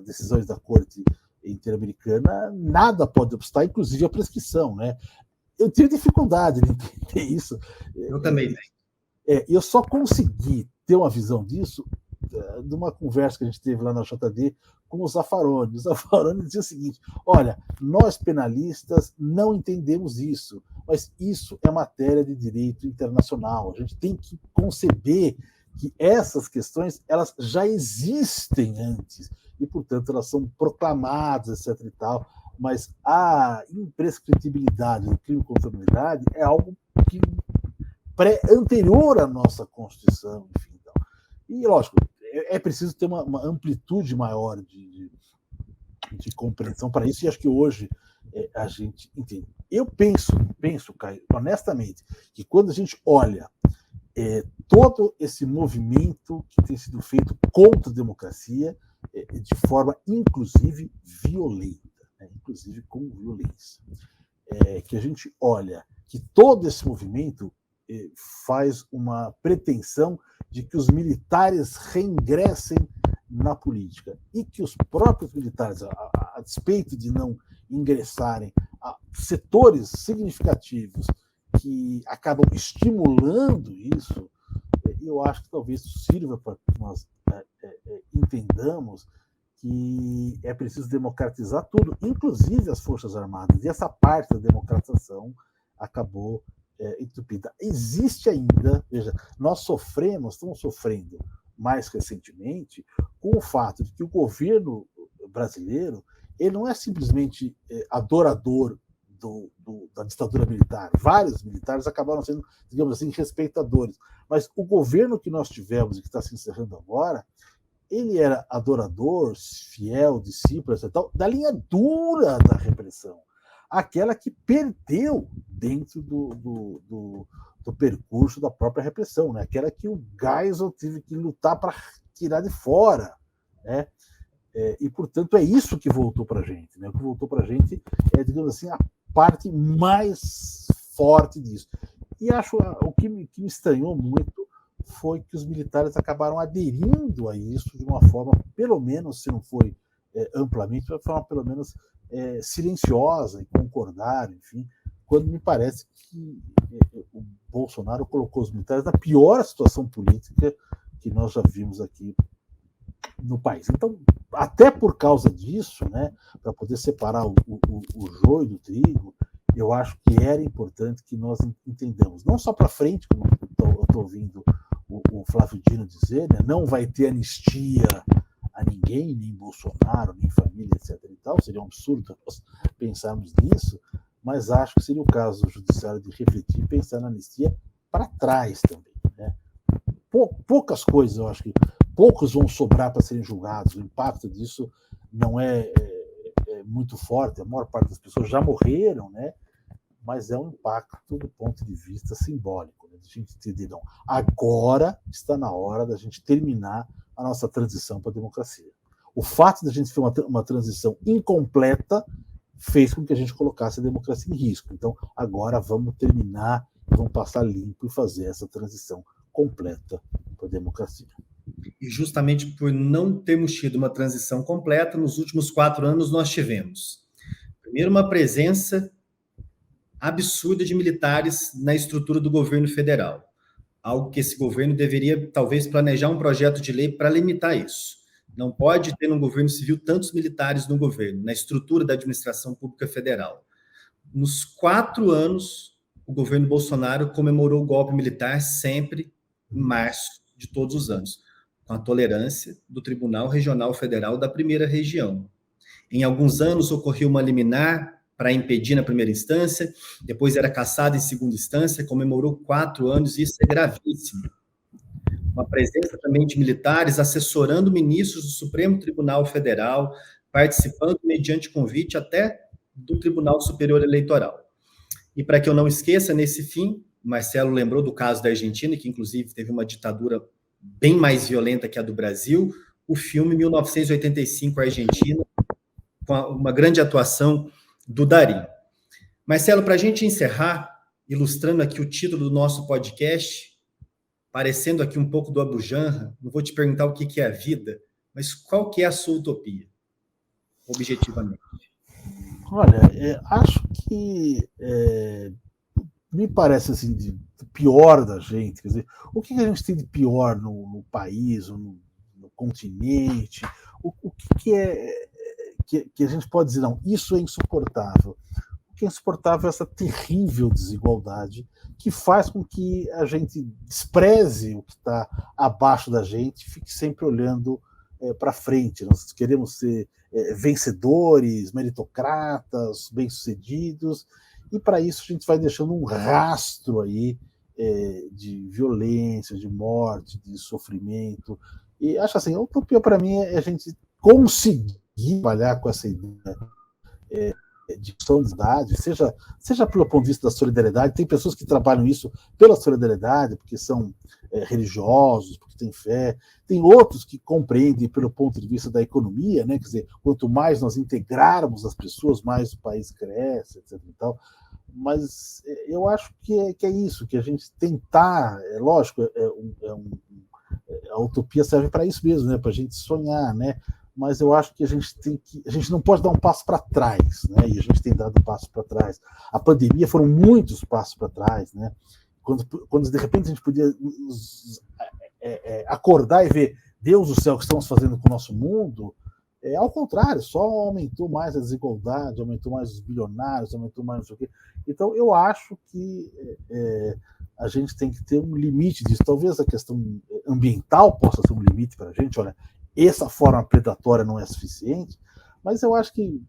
decisões da Corte interamericana, nada pode obstar, inclusive a prescrição, né? Eu tive dificuldade de entender isso. Eu também tenho. Eu só consegui ter uma visão disso de uma conversa que a gente teve lá na JD com o Zaffaroni. O Zaffaroni dizia o seguinte: olha, nós penalistas não entendemos isso, mas isso é matéria de direito internacional. A gente tem que conceber que essas questões elas já existem antes e, portanto, elas são proclamadas, etc. e tal, mas a imprescritibilidade do crime contra a humanidade é algo que anterior à nossa Constituição, enfim. Então. E, lógico, é preciso ter uma amplitude maior de compreensão para isso, e acho que hoje a gente entende. Eu penso, Caio, honestamente, que quando a gente olha todo esse movimento que tem sido feito contra a democracia, de forma, inclusive, violenta, né? Inclusive com violência, que a gente olha que todo esse movimento faz uma pretensão de que os militares reingressem na política e que os próprios militares, a despeito de não ingressarem, setores significativos que acabam estimulando isso, eu acho que talvez sirva para que nós entendamos que é preciso democratizar tudo, inclusive as Forças Armadas, e essa parte da democratização acabou entupida. Existe ainda, veja, estamos sofrendo mais recentemente com o fato de que o governo brasileiro ele não é simplesmente adorador da ditadura militar. Vários militares acabaram sendo, digamos assim, respeitadores. Mas o governo que nós tivemos e que está se encerrando agora, ele era adorador, fiel, discípulo, etc., da linha dura da repressão. Aquela que perdeu dentro do percurso da própria repressão, né? Aquela que o Geisel teve que lutar para tirar de fora, né? E, portanto, é isso que voltou para a gente, né? O que voltou para a gente é, digamos assim, a parte mais forte disso. E acho o que me estranhou muito foi que os militares acabaram aderindo a isso de uma forma, pelo menos, se não foi amplamente, de uma forma pelo menos silenciosa, e concordaram, enfim, quando me parece que o Bolsonaro colocou os militares na pior situação política que nós já vimos aqui no país. Então, até por causa disso, né, para poder separar o joio do trigo, eu acho que era importante que nós entendamos, não só para frente, como eu estou ouvindo o Flávio Dino dizer, né, não vai ter anistia a ninguém, nem Bolsonaro, nem família, etc. e tal, seria um absurdo nós pensarmos nisso, mas acho que seria o caso do judiciário de refletir e pensar na anistia para trás também, né? Poucas coisas, eu acho que poucos vão sobrar para serem julgados, o impacto disso não é muito forte, a maior parte das pessoas já morreram, né? Mas é um impacto do ponto de vista simbólico, né? De a gente entender, não, agora está na hora da gente terminar a nossa transição para a democracia. O fato de a gente ter uma transição incompleta fez com que a gente colocasse a democracia em risco. Então, agora vamos terminar, vamos passar limpo e fazer essa transição completa para a democracia. E justamente por não termos tido uma transição completa, nos últimos 4 anos nós tivemos, primeiro, uma presença absurda de militares na estrutura do governo federal. Algo que esse governo deveria, talvez, planejar um projeto de lei para limitar isso. Não pode ter no governo civil tantos militares no governo, na estrutura da administração pública federal. Nos 4 anos, o governo Bolsonaro comemorou o golpe militar sempre em março de todos os anos, com a tolerância do Tribunal Regional Federal da Primeira Região. Em alguns anos, ocorreu uma liminar para impedir na primeira instância, depois era cassado em segunda instância, comemorou 4 anos, e isso é gravíssimo. Uma presença também de militares assessorando ministros do Supremo Tribunal Federal, participando mediante convite até do Tribunal Superior Eleitoral. E para que eu não esqueça, nesse fim, Marcelo lembrou do caso da Argentina, que inclusive teve uma ditadura bem mais violenta que a do Brasil, o filme 1985, Argentina, com uma grande atuação do Darín. Marcelo, para a gente encerrar, ilustrando aqui o título do nosso podcast, parecendo aqui um pouco do Abu Janra, não vou te perguntar o que é a vida, mas qual que é a sua utopia? objetivamente? Olha, acho que me parece assim, de pior da gente, quer dizer, o que a gente tem de pior no país, ou no continente, o que é que a gente pode dizer, não, isso é insuportável. O que é insuportável é essa terrível desigualdade que faz com que a gente despreze o que está abaixo da gente, fique sempre olhando para frente. Nós queremos ser vencedores, meritocratas, bem-sucedidos, e para isso a gente vai deixando um rastro aí de violência, de morte, de sofrimento. E acho assim, a utopia para mim é a gente conseguir trabalhar com essa ideia de solidariedade, seja pelo ponto de vista da solidariedade. Tem pessoas que trabalham isso pela solidariedade, porque são religiosos, porque têm fé. Tem outros que compreendem pelo ponto de vista da economia, né? Quer dizer, quanto mais nós integrarmos as pessoas, mais o país cresce, etc. E tal. Mas eu acho que é isso, que a gente tentar, lógico, a utopia serve para isso mesmo, né? Para a gente sonhar, né? Mas eu acho que a gente não pode dar um passo para trás, né? E a gente tem dado um passo para trás. A pandemia foram muitos passos para trás, né? Quando de repente a gente podia acordar e ver, Deus do céu, o que estamos fazendo com o nosso mundo, ao contrário, só aumentou mais a desigualdade, aumentou mais os bilionários, aumentou mais não sei o quê. Então eu acho que a gente tem que ter um limite disso. Talvez a questão ambiental possa ser um limite para a gente. Olha, essa forma predatória não é suficiente, mas eu acho que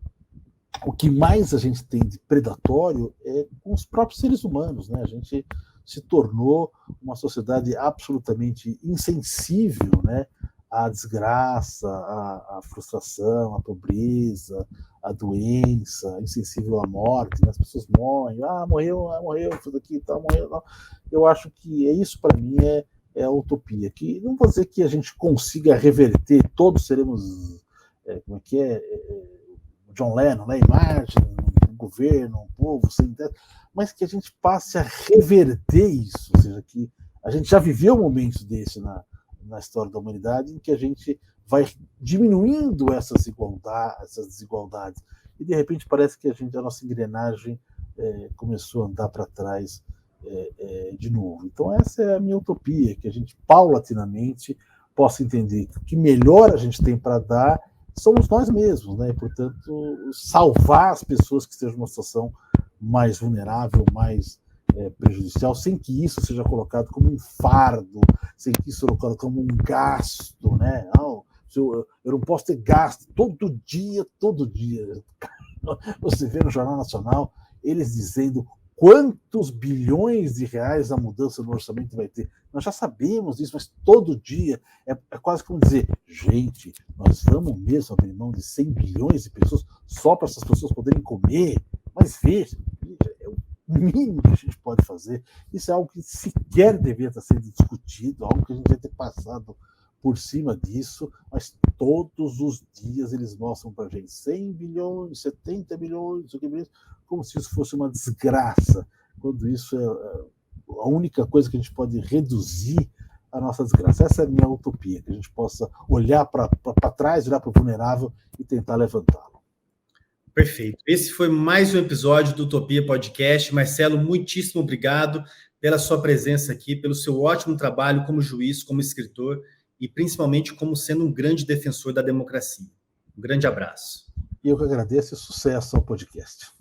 o que mais a gente tem de predatório é com os próprios seres humanos, né? A gente se tornou uma sociedade absolutamente insensível, né? À desgraça, à frustração, à pobreza, à doença, insensível à morte, né? As pessoas morrem, morreu, tudo aqui, tá, morreu. Não. Eu acho que isso para mim é a utopia, que não vou dizer que a gente consiga reverter, todos seremos, como é que John Lennon, né, em Marte, um governo, um povo, sem teto, mas que a gente passe a reverter isso, ou seja, que a gente já viveu momentos desse na história da humanidade, em que a gente vai diminuindo essas desigualdades, e de repente parece que a nossa engrenagem começou a andar para trás de novo. Então essa é a minha utopia, que a gente paulatinamente possa entender que o que melhor a gente tem para dar somos nós mesmos, né? E, portanto, salvar as pessoas que estejam numa situação mais vulnerável, mais prejudicial, sem que isso seja colocado como um fardo, sem que isso seja colocado como um gasto, né? Não, eu não posso ter gasto todo dia. Você vê no Jornal Nacional eles dizendo quantos bilhões de reais a mudança no orçamento vai ter. Nós já sabemos disso, mas todo dia é quase como dizer, gente, nós vamos mesmo abrir mão de 100 bilhões de pessoas só para essas pessoas poderem comer. Mas veja, é o mínimo que a gente pode fazer. Isso é algo que sequer deveria estar sendo discutido, algo que a gente vai ter passado por cima disso, mas todos os dias eles mostram para a gente 100 bilhões, 70 bilhões, como se isso fosse uma desgraça, quando isso é a única coisa que a gente pode reduzir a nossa desgraça. Essa é a minha utopia, que a gente possa olhar para trás, olhar para o vulnerável e tentar levantá-lo. Perfeito. Esse foi mais um episódio do Utopia Podcast. Marcelo, muitíssimo obrigado pela sua presença aqui, pelo seu ótimo trabalho como juiz, como escritor e principalmente como sendo um grande defensor da democracia. Um grande abraço. E eu que agradeço e sucesso ao podcast.